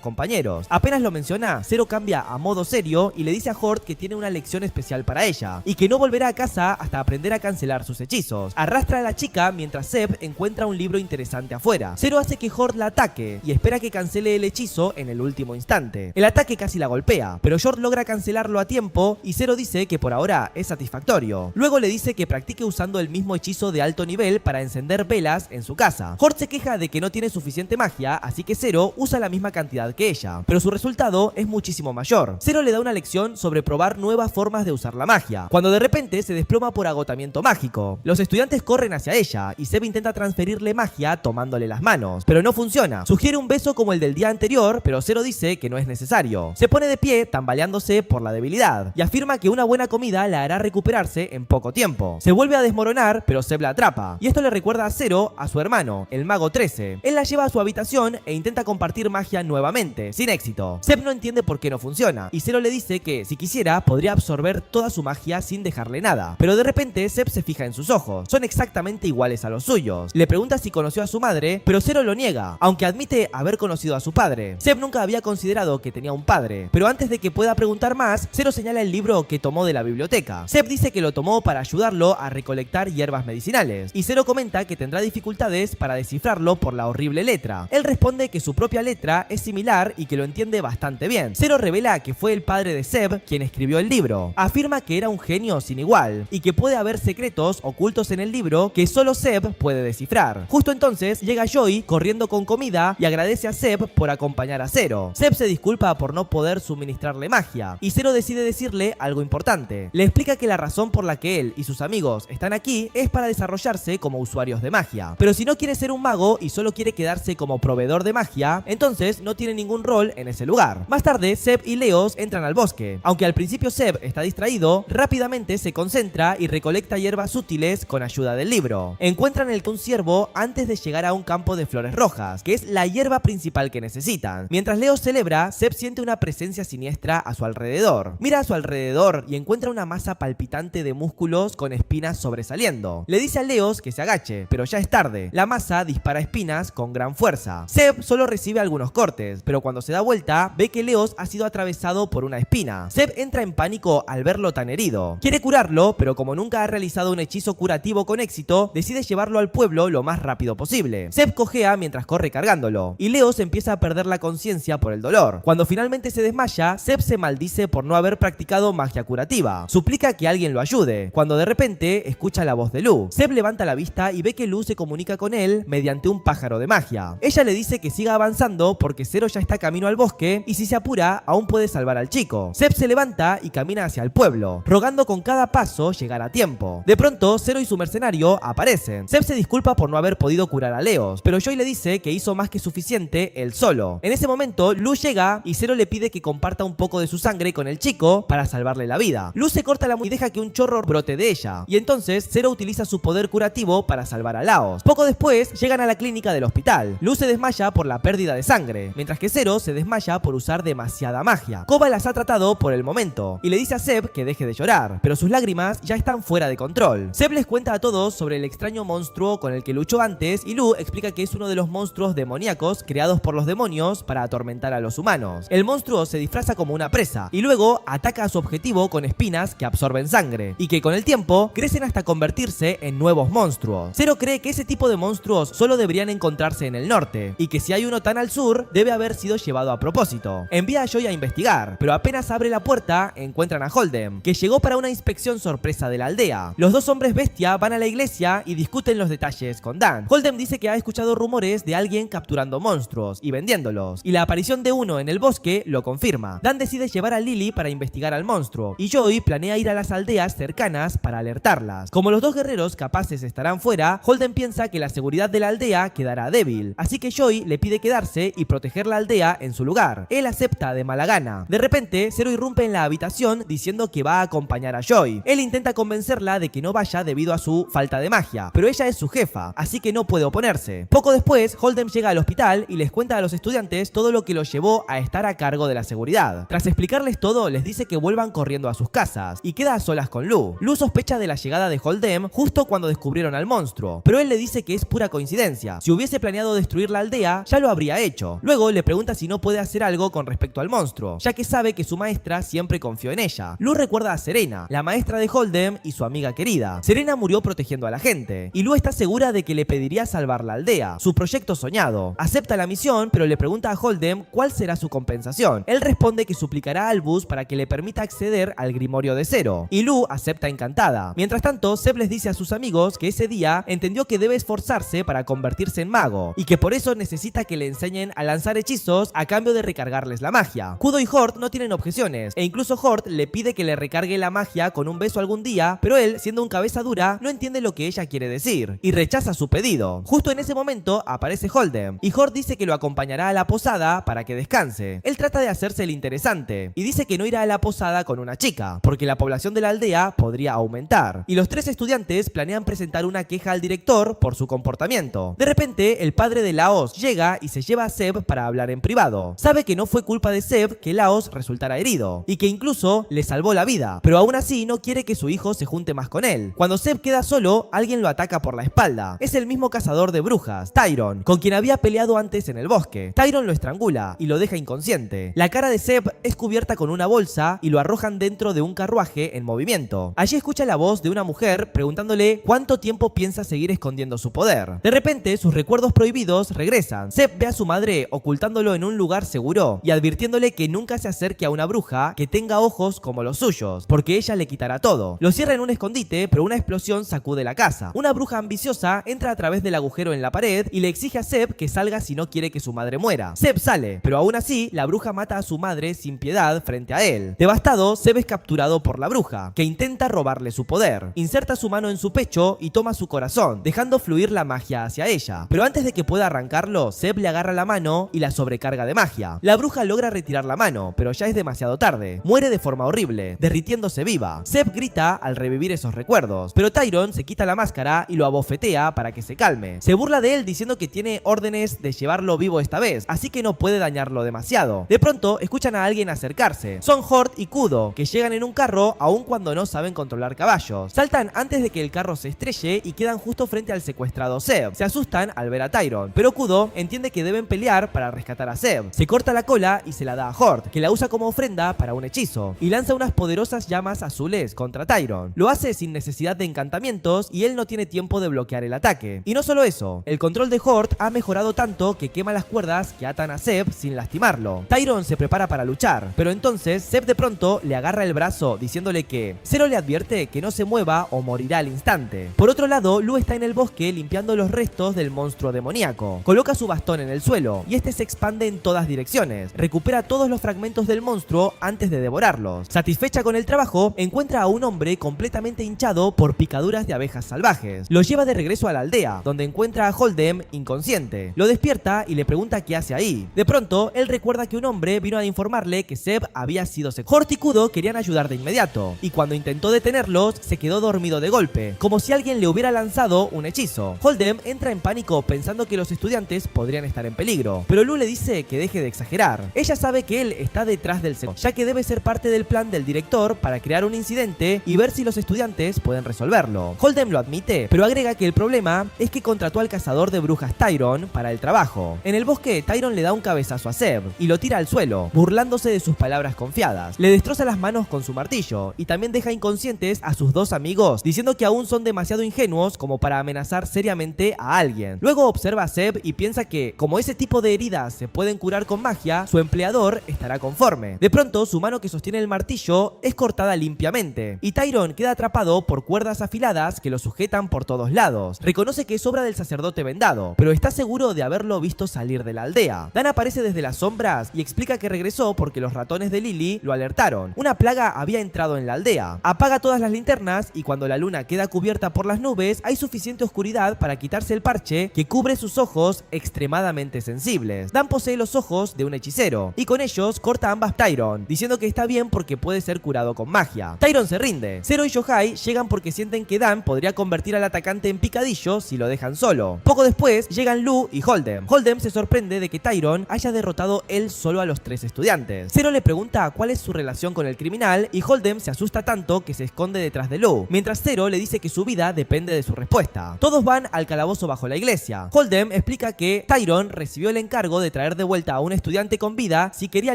compañeros. Apenas lo menciona, Zero cambia a modo serio y le dice a Hort que tiene una lección especial para ella y que no volverá a casa hasta aprender a cancelar sus hechizos. Arrastra a la chica mientras Zeb encuentra un libro interesante afuera. Zero hace que Hort la ataque y espera que cancele el hechizo en el último instante. El ataque casi la golpea, pero Hort logra cancelarlo a tiempo y Zero dice que por ahora es satisfactorio. Luego le dice que practique usando el mismo hechizo de alto nivel para encender velas en su casa. Hort se queja de que no tiene suficiente magia, así que Zero usa la misma cantidad que ella, pero su resultado es muchísimo mayor. Zero le da una lección sobre probar nuevas formas de usar la magia, cuando de repente se desploma por agotamiento mágico. Los estudiantes corren hacia ella y Zeb intenta transferirle magia tomándole las manos, pero no funciona. Sugiere un beso como el del día anterior, pero Zero dice que no es necesario. Se pone de pie tambaleándose por la debilidad y afirma que una buena comida la hará recuperarse en poco tiempo. Se vuelve a desmoronar, pero Zeb la atrapa, y esto le recuerda a Zero a su hermano, el mago 13. Él la lleva a su habitación e intenta compartir magia nuevamente, sin éxito. Zeb no entiende por qué no funciona, y Zero le dice que, si quisiera, podría absorber toda su magia sin dejarle nada. Pero de repente Zeb se fija en sus ojos, son exactamente iguales a los suyos. Le pregunta si conoció a su madre, pero Zero lo niega, aunque admite haber conocido a su padre. Zeb nunca había considerado que tenía un padre, pero antes de que pueda preguntar más, Zero señala el libro que tomó de la biblioteca. Zeb dice que lo tomó para ayudarlo a recolectar hierbas medicinales, y Zero comenta que tendrá dificultades para descifrarlo por la horrible letra. Él responde que su propia letra es similar y que lo entiende bastante bien. Zero revela que fue el padre de Zeb quien escribió el libro. Afirma que era un genio sin igual y que puede haber secretos ocultos en el libro que solo Zeb puede descifrar. Justo entonces llega Joy corriendo con comida y agradece a Zeb por acompañar a Zero. Zeb se disculpa por no poder suministrarle magia y Zero decide decirle algo importante. Le explica que la razón por la que él y sus amigos están aquí es para desarrollarse como usuarios de magia. Pero si no quiere ser un mago y solo quiere quedarse como proveedor de magia, entonces no tiene ningún rol en ese lugar. Más tarde, Zeb y Leos entran al bosque. Aunque al principio Zeb está distraído, rápidamente se concentra y recolecta hierbas útiles con ayuda del libro. Encuentran el conciervo antes de llegar a un campo de flores rojas, que es la hierba principal que necesitan. Mientras Leos celebra, Zeb siente una presencia siniestra a su alrededor. Mira a su alrededor y encuentra una masa palpitante de músculos con espinas sobresaliendo. Le dice a Leos que se agache, pero ya es tarde. La masa dispara espinas con gran fuerza. Zeb solo recibe algunos cortes, pero cuando se da vuelta, ve que Leos ha sido atravesado por una espina. Zeb entra en pánico al verlo tan herido. Quiere curarlo, pero como nunca ha realizado un hechizo curativo con éxito, decide llevarlo al pueblo lo más rápido posible. Zeb cojea mientras corre cargándolo, y Leos empieza a perder la conciencia por el dolor. Cuando finalmente se desmaya, Zeb se maldice por no haber practicado magia curativa. Suplica que alguien lo ayude, cuando de repente escucha la voz de Lu. Zeb levanta la vista y ve que Lu se comunica con él mediante un pájaro de magia. Ella le dice que siga avanzando porque Zero ya está camino al bosque y si se apura, aún puede salvar al chico. Zeb se levanta y camina hacia el pueblo, rogando con cada paso llegar a tiempo. De pronto, Zero y su mercenario aparecen. Zeb se disculpa por no haber podido curar a Leos, pero Joy le dice que hizo más que suficiente él solo. En ese momento, Lu llega y Zero le pide que comparta un poco de su sangre con el chico para salvarle la vida. Lu se corta la mano y deja que un chorro brote de ella, y entonces Zero utiliza su poder curativo para salvar a Laos. Poco después, llegan a la clínica del hospital. Lu se desmaya por la pérdida de sangre, mientras que Zero se desmaya por usar demasiada magia. Koba las ha tratado por el momento, y le dice a Zeb que deje de llorar, pero sus lágrimas ya están fuera de control. Zeb les cuenta a todos sobre el extraño monstruo con el que luchó antes, y Lu explica que es uno de los monstruos demoníacos creados por los demonios para atormentar a los humanos. El monstruo se disfraza como una presa, y luego ataca a su objetivo con espinas que absorben sangre, y que con el tiempo crecen hasta convertirse en nuevos monstruos. Zero cree que ese tipo de monstruos solo deberían encontrarse en el norte, y que si hay uno tan al sur, debe haber sido llevado a propósito. Envía a Joy a investigar, pero apenas abre la puerta, encuentran a Holdem, que llegó para una inspección sorpresa de la aldea. Los dos hombres bestia van a la iglesia y discuten los detalles con Dan. Holdem dice que ha escuchado rumores de alguien capturando monstruos y vendiéndolos, y la aparición de uno en el bosque lo confirma. Dan decide llevar a Lily para investigar al monstruo, y Joy planea ir a las aldeas cercanas para alertarlas. Como los dos guerreros capaces estarán fuera, Holdem piensa que la seguridad de la aldea quedará débil, así que Joy le pide quedarse y proteger la aldea en su lugar. Él acepta de mala gana. De repente, Zero irrumpe en la habitación diciendo que va a acompañar a Joy. Él intenta convencerla de que no vaya debido a su falta de magia, pero ella es su jefa, así que no puede oponerse. Poco después, Holdem llega al hospital y les cuenta a los estudiantes todo lo que los llevó a estar a cargo de la seguridad. Tras explicarles todo, les dice que vuelvan corriendo a sus casas y queda a solas con Lu. Lu sospecha de la llegada de Holdem justo cuando descubrieron al monstruo, pero él le dice que es pura coincidencia. Si hubiese planeado destruir la aldea, ya lo habría hecho. Luego le pregunta si no puede hacer algo con respecto al monstruo, ya que sabe que su maestra siempre confió en ella. Lu recuerda a Serena, la maestra de Hold'em y su amiga querida. Serena murió protegiendo a la gente, y Lu está segura de que le pediría salvar la aldea, su proyecto soñado. Acepta la misión, pero le pregunta a Hold'em cuál será su compensación. Él responde que suplicará a Albus para que le permita acceder al Grimorio de Zero, y Lu acepta encantada. Mientras tanto, Zeb les dice a sus amigos que ese día entendió que debe esforzarse para convertirse en mago, y que por eso necesita que le enseñen a lanzar hechizos a cambio de recargarles la magia. Kudo y Hort no tienen objeciones, e incluso Hort le pide que le recargue la magia con un beso algún día, pero él, siendo un cabeza dura, no entiende lo que ella quiere decir, y rechaza su pedido. Justo en ese momento aparece Hold'em, y Hort dice que lo acompañará a la posada para que descanse. Él trata de hacerse el interesante, y dice que no irá a la posada con una chica, porque la población de la aldea podría aumentar, y los tres estudiantes planean presentar una queja al director por su comportamiento. De repente, el padre de Laos llega y se lleva a Zeb para hablar en privado. Sabe que no fue culpa de Zeb que Laos resultara herido, y que incluso le salvó la vida, pero aún así no quiere que su hijo se junte más con él. Cuando Zeb queda solo, alguien lo ataca por la espalda. Es el mismo cazador de brujas, Tyron, con quien había peleado antes en el bosque. Tyron lo estrangula y lo deja inconsciente. La cara de Zeb es cubierta con una bolsa y lo arrojan dentro de un carruaje en movimiento. Allí escucha la voz de una mujer preguntándole cuánto tiempo piensa seguir escondiendo su poder. De repente, sus recuerdos prohibidos regresan. Zeb ve a su madre ocultándolo en un lugar seguro y advirtiéndole que nunca se acerque a una bruja que tenga ojos como los suyos, porque ella le quitará todo. Lo cierra en un escondite, pero una explosión sacude la casa. Una bruja ambiciosa entra a través del agujero en la pared y le exige a Zeb que salga si no quiere que su madre muera. Zeb sale, pero aún así, la bruja mata a su madre sin piedad frente a él. Devastado, Zeb es capturado por la bruja, que intenta robarle su poder. Inserta su mano en su pecho y toma su corazón, dejando fluir la magia hacia ella. Pero antes de que pueda arrancarlo, Zeb le agarra la mano y la sobrecarga de magia. La bruja logra retirar la mano, pero ya es demasiado tarde. Muere de forma horrible, derritiéndose viva. Zeb grita al revivir esos recuerdos, pero Tyron se quita la máscara y lo abofetea para que se calme. Se burla de él diciendo que tiene órdenes de llevarlo vivo esta vez, así que no puede dañarlo demasiado. De pronto, escuchan a alguien acercarse. Son Hort y Kudo, que llegan en un carro aun cuando no saben controlar caballos. Saltan antes de que el carro se estrelle y quedan justo frente al secuestrado Zeb. Se asustan al ver a Tyron, pero Kudo entiende que deben pelear para rescatar a Zeb. Se corta la cola y se la da a Hort, que la usa como ofrenda para un hechizo, y lanza unas poderosas llamas azules contra Tyron. Lo hace sin necesidad de encantamientos y él no tiene tiempo de bloquear el ataque. Y no solo eso, el control de Hort ha mejorado tanto que quema las cuerdas que atan a Zeb sin lastimarlo. Tyron se prepara para luchar, pero entonces Zeb de pronto le agarra el brazo diciéndole que Zero le advierte que no se mueva o morirá al instante. Por otro lado, Lu está en el bosque limpiando los restos del monstruo demoníaco. Coloca su bastón en el suelo y este se expande en todas direcciones. Recupera todos los fragmentos del monstruo antes de devorarlos. Satisfecha con el trabajo, encuentra a un hombre completamente hinchado por picaduras de abejas salvajes. Lo lleva de regreso a la aldea, donde encuentra a Hold'em inconsciente. Lo despierta y le pregunta qué hace ahí. De pronto, él recuerda que un hombre vino a informarle que Zeb había sido secuestrado. Hort y Kudo querían ayudar de inmediato, y cuando intentó detenerlos, se quedó dormido de golpe, como si alguien le hubiera lanzado un hechizo. Hold'em entra en pánico pensando que los estudiantes podrían estar en peligro, pero Lu le dice que deje de exagerar. Ella sabe que él está detrás del secuestro, ya que debe ser parte del plan del director para crear un incidente y ver si los estudiantes pueden resolverlo. Hold'em lo admite, pero agrega que el problema es que contrató al cazador de brujas Tyron para el trabajo. En el bosque, Tyron le da un cabezazo a Zeb y lo tira al suelo, burlándose de sus palabras confiadas. Le destroza las manos con su martillo y también deja inconscientes a sus dos amigos, diciendo que aún son demasiado ingenuos como para amenazar seriamente a alguien. Luego observa a Zeb y piensa que, como ese tipo de heridas se pueden curar con magia, su empleador estará conforme. De pronto, su mano que sostiene el martillo es cortada limpiamente, y Tyron queda atrapado por cuerdas afiladas que lo sujetan por todos lados. Reconoce que es obra del sacerdote vendado, pero está seguro de haberlo visto salir de la aldea. Dan aparece desde las sombras y explica que regresó porque los ratones de Lily lo alertaron. Una plaga había entrado en la aldea. Apaga todas las linternas y cuando la luna queda cubierta por las nubes, hay suficiente oscuridad para quitarse el parche que cubre sus ojos extremadamente sensibles. Dan posee los ojos de un hechicero y con ellos corta a ambas Tyron, diciendo que está bien porque puede ser curado con magia. Tyron se rinde. Zero y Yohai llegan porque sienten que Dan podría convertir al atacante en picadillo si lo dejan solo. Poco después llegan Lu y Hold'em. Hold'em se sorprende de que Tyron haya derrotado él solo a los tres estudiantes. Zero le pregunta cuál es su relación con el criminal y Hold'em se asusta tanto que se esconde detrás de Lu, mientras Zero le dice que su vida vida depende de su respuesta. Todos van al calabozo bajo la iglesia. Hold'em explica que Tyron recibió el encargo de traer de vuelta a un estudiante con vida si quería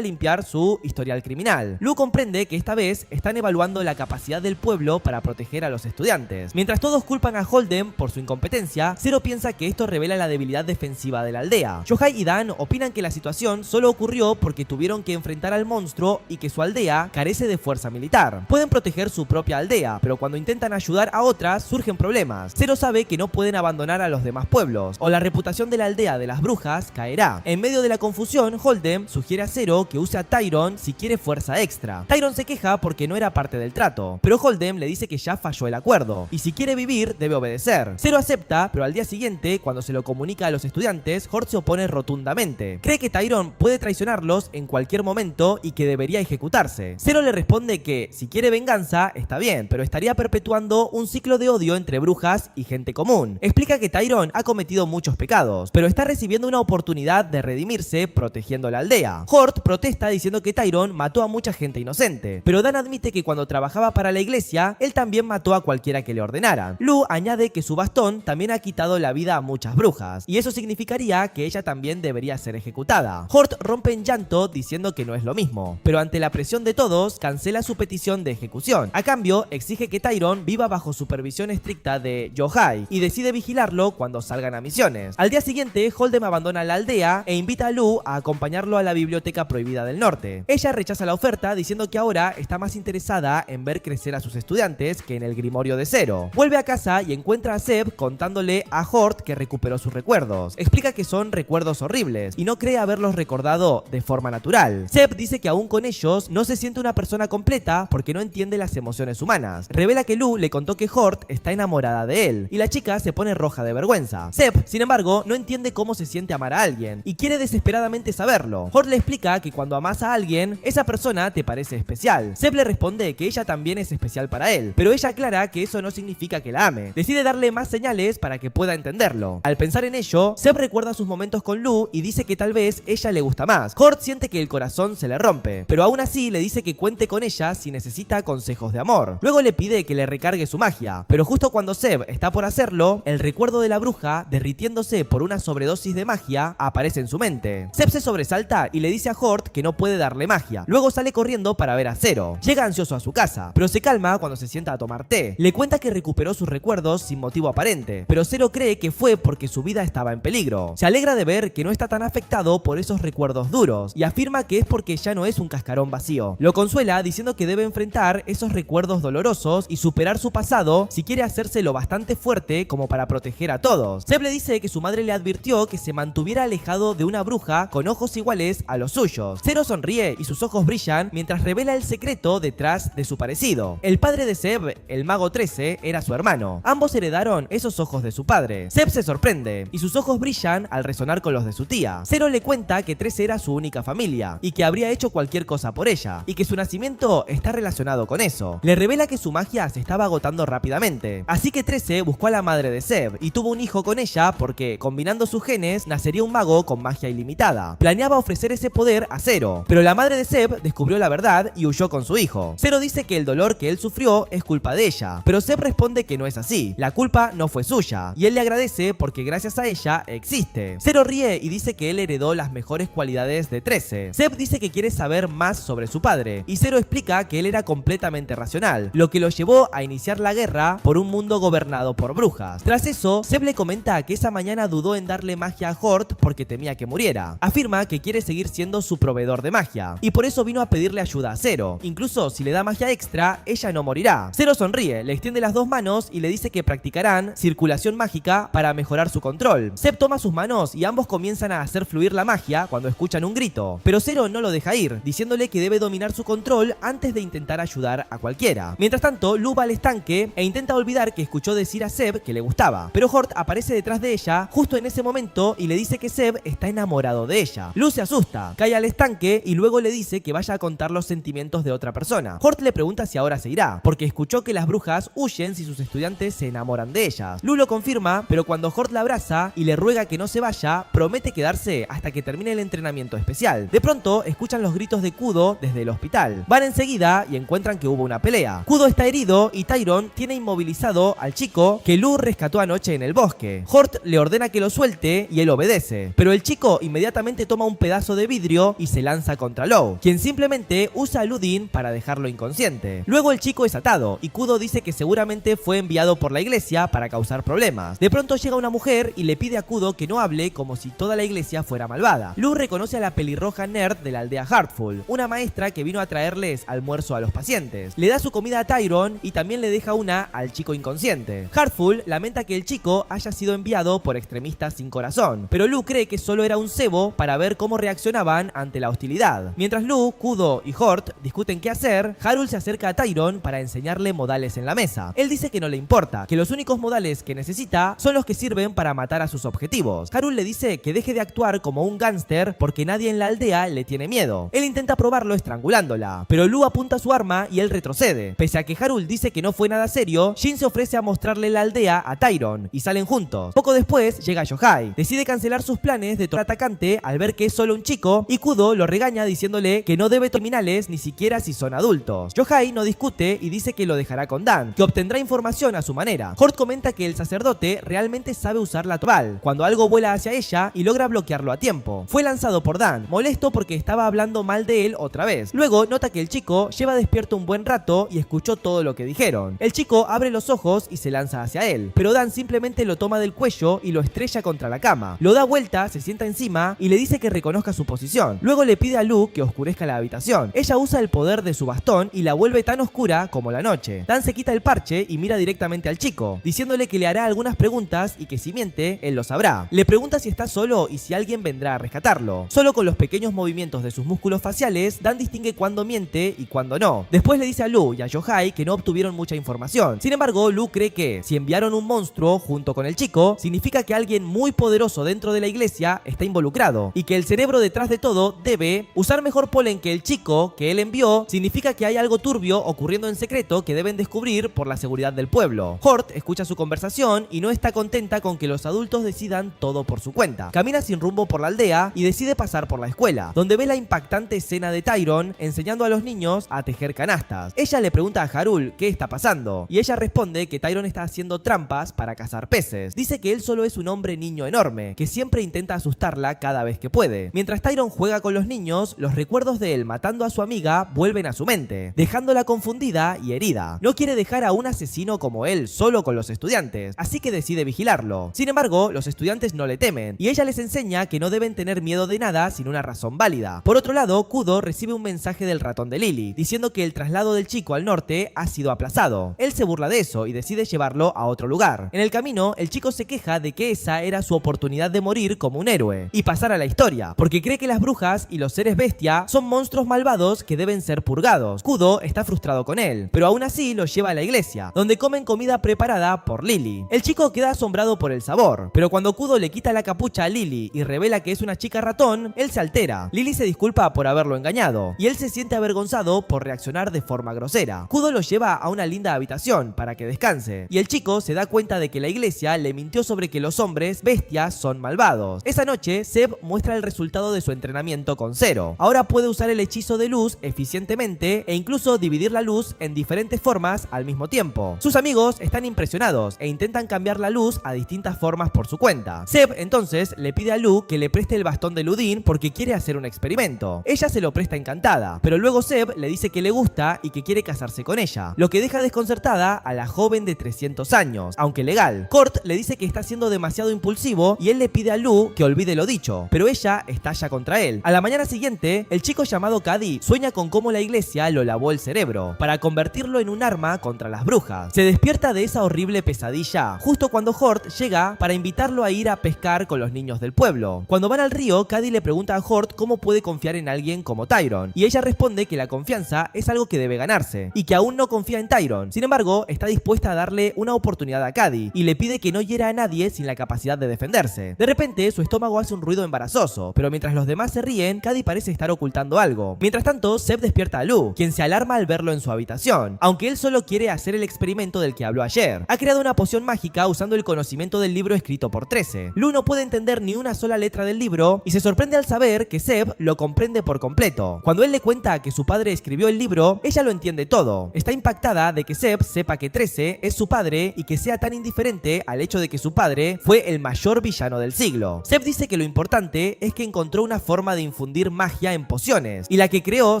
limpiar su historial criminal. Lou comprende que esta vez están evaluando la capacidad del pueblo para proteger a los estudiantes. Mientras todos culpan a Hold'em por su incompetencia, Zero piensa que esto revela la debilidad defensiva de la aldea. Yohei y Dan opinan que la situación solo ocurrió porque tuvieron que enfrentar al monstruo y que su aldea carece de fuerza militar. Pueden proteger su propia aldea, pero cuando intentan ayudar a otras surgen problemas. Zero sabe que no pueden abandonar a los demás pueblos, o la reputación de la aldea de las brujas caerá. En medio de la confusión, Hold'em sugiere a Zero que use a Tyron si quiere fuerza extra. Tyron se queja porque no era parte del trato, pero Hold'em le dice que ya falló el acuerdo, y si quiere vivir debe obedecer. Zero acepta, pero al día siguiente, cuando se lo comunica a los estudiantes, Hort se opone rotundamente. Cree que Tyron puede traicionarlos en cualquier momento y que debería ejecutarse. Zero le responde que si quiere venganza está bien, pero estaría perpetuando un ciclo de odio entre brujas y gente común. Explica que Tyron ha cometido muchos pecados, pero está recibiendo una oportunidad de redimirse protegiendo la aldea. Hort protesta diciendo que Tyron mató a mucha gente inocente, pero Dan admite que cuando trabajaba para la iglesia, él también mató a cualquiera que le ordenara. Lou añade que su bastón también ha quitado la vida a muchas brujas, y eso significaría que ella también debería ser ejecutada. Hort rompe en llanto diciendo que no es lo mismo, pero ante la presión de todos, cancela su petición de ejecución. A cambio, exige que Tyron viva bajo supervisión estricta de Yohei y decide vigilarlo cuando salgan a misiones. Al día siguiente, Hold'em abandona la aldea e invita a Lou a acompañarlo a la biblioteca prohibida del norte. Ella rechaza la oferta diciendo que ahora está más interesada en ver crecer a sus estudiantes que en el grimorio de Zero. Vuelve a casa y encuentra a Zeb contándole a Hort que recuperó sus recuerdos. Explica que son recuerdos horribles y no cree haberlos recordado de forma natural. Zeb dice que aún con ellos no se siente una persona completa porque no entiende las emociones humanas. Revela que Lou le contó que Hort está enamorada de él y la chica se pone roja de vergüenza. Zeb, sin embargo, no entiende cómo se siente amar a alguien y quiere desesperadamente saberlo. Hort le explica que cuando amas a alguien, esa persona te parece especial. Zeb le responde que ella también es especial para él, pero ella aclara que eso no significa que la ame. Decide darle más señales para que pueda entenderlo. Al pensar en ello, Zeb recuerda sus momentos con Lou y dice que tal vez ella le gusta más. Hort siente que el corazón se le rompe, pero aún así le dice que cuente con ella si necesita consejos de amor. Luego le pide que le recargue su magia, pero justo cuando Zeb está por hacerlo, el recuerdo de la bruja, derritiéndose por una sobredosis de magia, aparece en su mente. Zeb se sobresalta y le dice a Hort que no puede darle magia. Luego sale corriendo para ver a Zero. Llega ansioso a su casa, pero se calma cuando se sienta a tomar té. Le cuenta que recuperó sus recuerdos sin motivo aparente, pero Zero cree que fue porque su vida estaba en peligro. Se alegra de ver que no está tan afectado por esos recuerdos duros y afirma que es porque ya no es un cascarón vacío. Lo consuela diciendo que debe enfrentar esos recuerdos dolorosos y superar su pasado si quiere hacerse lo bastante fuerte como para proteger a todos. Zeb le dice que su madre le advirtió que se mantuviera alejado de una bruja con ojos iguales a los suyos. Zero sonríe y sus ojos brillan mientras revela el secreto detrás de su parecido. El padre de Zeb, el mago 13, era su hermano. Ambos heredaron esos ojos de su padre. Zeb se sorprende y sus ojos brillan al resonar con los de su tía. Zero le cuenta que 13 era su única familia y que habría hecho cualquier cosa por ella y que su nacimiento está relacionado con eso. Le revela que su magia se estaba agotando rápidamente, así que 13 buscó a la madre de Zeb y tuvo un hijo con ella porque, combinando sus genes, nacería un mago con magia ilimitada. Planeaba ofrecer ese poder a Zero, pero la madre de Zeb descubrió la verdad y huyó con su hijo. Zero dice que el dolor que él sufrió es culpa de ella, pero Zeb responde que no es así. La culpa no fue suya y él le agradece porque gracias a ella existe. Zero ríe y dice que él heredó las mejores cualidades de 13. Zeb dice que quiere saber más sobre su padre y Zero explica que él era completamente racional, lo que lo llevó a iniciar la guerra por un mundo gobernado por brujas. Tras eso, Zeb le comenta que esa mañana dudó en darle magia a Hort porque temía que muriera. Afirma que quiere seguir siendo su proveedor de magia y por eso vino a pedirle ayuda a Zero. Incluso si le da magia extra, ella no morirá. Zero sonríe, le extiende las dos manos y le dice que practicarán circulación mágica para mejorar su control. Zeb toma sus manos y ambos comienzan a hacer fluir la magia cuando escuchan un grito, pero Zero no lo deja ir, diciéndole que debe dominar su control antes de intentar ayudar a cualquiera. Mientras tanto, Lou va al estanque e intenta olvidar que escuchó decir a Zeb que le gustaba, pero Hort aparece detrás de ella justo en ese momento y le dice que Zeb está enamorado de ella. Lou se asusta, cae al estanque y luego le dice que vaya a contar los sentimientos de otra persona. Hort le pregunta si ahora se irá, porque escuchó que las brujas huyen si sus estudiantes se enamoran de ellas. Lou lo confirma, pero cuando Hort la abraza y le ruega que no se vaya, promete quedarse hasta que termine el entrenamiento especial. De pronto, escuchan los gritos de Kudo desde el hospital. Van enseguida y encuentran que hubo una pelea. Kudo está herido y Tyron tiene inmovilizado inmovilizado al chico que Lu rescató anoche en el bosque. Hort le ordena que lo suelte y él obedece, pero el chico inmediatamente toma un pedazo de vidrio y se lanza contra Lou, quien simplemente usa a Ludin para dejarlo inconsciente. Luego el chico es atado y Kudo dice que seguramente fue enviado por la iglesia para causar problemas. De pronto llega una mujer y le pide a Kudo que no hable como si toda la iglesia fuera malvada. Lu reconoce a la pelirroja nerd de la aldea Heartful, una maestra que vino a traerles almuerzo a los pacientes. Le da su comida a Tyron y también le deja una al chico inconsciente. Heartful lamenta que el chico haya sido enviado por extremistas sin corazón, pero Lu cree que solo era un cebo para ver cómo reaccionaban ante la hostilidad. Mientras Lu, Kudo y Hort discuten qué hacer, Harold se acerca a Tyron para enseñarle modales en la mesa. Él dice que no le importa, que los únicos modales que necesita son los que sirven para matar a sus objetivos. Harold le dice que deje de actuar como un gángster porque nadie en la aldea le tiene miedo. Él intenta probarlo estrangulándola, pero Lu apunta su arma y él retrocede. Pese a que Harold dice que no fue nada serio, Jin se ofrece a mostrarle la aldea a Tyron y salen juntos. Poco después llega Yohai. Decide cancelar sus planes de torturar atacante al ver que es solo un chico y Kudo lo regaña diciéndole que no debe criminales ni siquiera si son adultos. Yohai no discute y dice que lo dejará con Dan, que obtendrá información a su manera. Hort comenta que el sacerdote realmente sabe usar la Tobal cuando algo vuela hacia ella y logra bloquearlo a tiempo. Fue lanzado por Dan, molesto porque estaba hablando mal de él otra vez. Luego nota que el chico lleva despierto un buen rato y escuchó todo lo que dijeron. El chico abre los ojos y se lanza hacia él, pero Dan simplemente lo toma del cuello y lo estrella contra la cama. Lo da vuelta, se sienta encima y le dice que reconozca su posición. Luego le pide a Lu que oscurezca la habitación. Ella usa el poder de su bastón y la vuelve tan oscura como la noche. Dan se quita el parche y mira directamente al chico, diciéndole que le hará algunas preguntas y que si miente, él lo sabrá. Le pregunta si está solo y si alguien vendrá a rescatarlo. Solo con los pequeños movimientos de sus músculos faciales, Dan distingue cuándo miente y cuándo no. Después le dice a Lu y a Yohai que no obtuvieron mucha información. Sin embargo, Lu cree que si enviaron un monstruo junto con el chico, significa que alguien muy poderoso dentro de la iglesia está involucrado y que el cerebro detrás de todo debe usar mejor polen que el chico que él envió. Significa que hay algo turbio ocurriendo en secreto que deben descubrir por la seguridad del pueblo. Hort escucha su conversación y no está contenta con que los adultos decidan todo por su cuenta. Camina sin rumbo por la aldea y decide pasar por la escuela, donde ve la impactante escena de Tyron enseñando a los niños a tejer canastas. Ella le pregunta a Harold qué está pasando y ella responde que Tyron está haciendo trampas para cazar peces. Dice que él solo es un hombre niño enorme, que siempre intenta asustarla cada vez que puede. Mientras Tyron juega con los niños, los recuerdos de él matando a su amiga vuelven a su mente, dejándola confundida y herida. No quiere dejar a un asesino como él solo con los estudiantes, así que decide vigilarlo. Sin embargo, los estudiantes no le temen y ella les enseña que no deben tener miedo de nada sin una razón válida. Por otro lado, Kudo recibe un mensaje del ratón de Lily, diciendo que el traslado del chico al norte ha sido aplazado. Él se burla de eso y decide llevarlo a otro lugar. En el camino, el chico se queja de que esa era su oportunidad de morir como un héroe y pasar a la historia, porque cree que las brujas y los seres bestia son monstruos malvados que deben ser purgados. Kudo está frustrado con él, pero aún así lo lleva a la iglesia, donde comen comida preparada por Lily. El chico queda asombrado por el sabor, pero cuando Kudo le quita la capucha a Lily y revela que es una chica ratón, él se altera. Lily se disculpa por haberlo engañado y él se siente avergonzado por reaccionar de forma grosera. Kudo lo lleva a una linda habitación para que descanse y el chico se da cuenta de que la iglesia le mintió sobre que los hombres bestias son malvados. Esa noche, Seb muestra el resultado de su entrenamiento con Zero. Ahora puede usar el hechizo de luz eficientemente e incluso dividir la luz en diferentes formas al mismo tiempo. Sus amigos están impresionados e intentan cambiar la luz a distintas formas por su cuenta. Seb entonces le pide a Lu que le preste el bastón de Ludin porque quiere hacer un experimento. Ella se lo presta encantada, pero luego Seb le dice que le gusta y que quiere casarse con ella, lo que deja desconcertada a la joven de 300 años, aunque legal. Kurt le dice que está siendo demasiado impulsivo y él le pide a Lu que olvide lo dicho, pero ella estalla contra él. A la mañana siguiente, el chico llamado Cady sueña con cómo la iglesia lo lavó el cerebro para convertirlo en un arma contra las brujas. Se despierta de esa horrible pesadilla justo cuando Hort llega para invitarlo a ir a pescar con los niños del pueblo. Cuando van al río, Cady le pregunta a Hort cómo puede confiar en alguien como Tyron y ella responde que la confianza es algo que debe ganarse y que aún no confía en Tyron. Sin embargo, está dispuesta a darle una oportunidad a Cady y le pide que no hiera a nadie sin la capacidad de defenderse. De repente, su estómago hace un ruido embarazoso, pero mientras los demás se ríen, Cady parece estar ocultando algo. Mientras tanto, Seb despierta a Lu, quien se alarma al verlo en su habitación, aunque él solo quiere hacer el experimento del que habló ayer. Ha creado una poción mágica usando el conocimiento del libro escrito por 13. Lu no puede entender ni una sola letra del libro y se sorprende al saber que Seb lo comprende por completo. Cuando él le cuenta que su padre escribió el libro, ella lo entiende todo. Está impactada de que Seb sepa que 13 es su padre y que sea tan indiferente al hecho de que su padre fue el mayor villano del siglo. Zeb dice que lo importante es que encontró una forma de infundir magia en pociones, y la que creó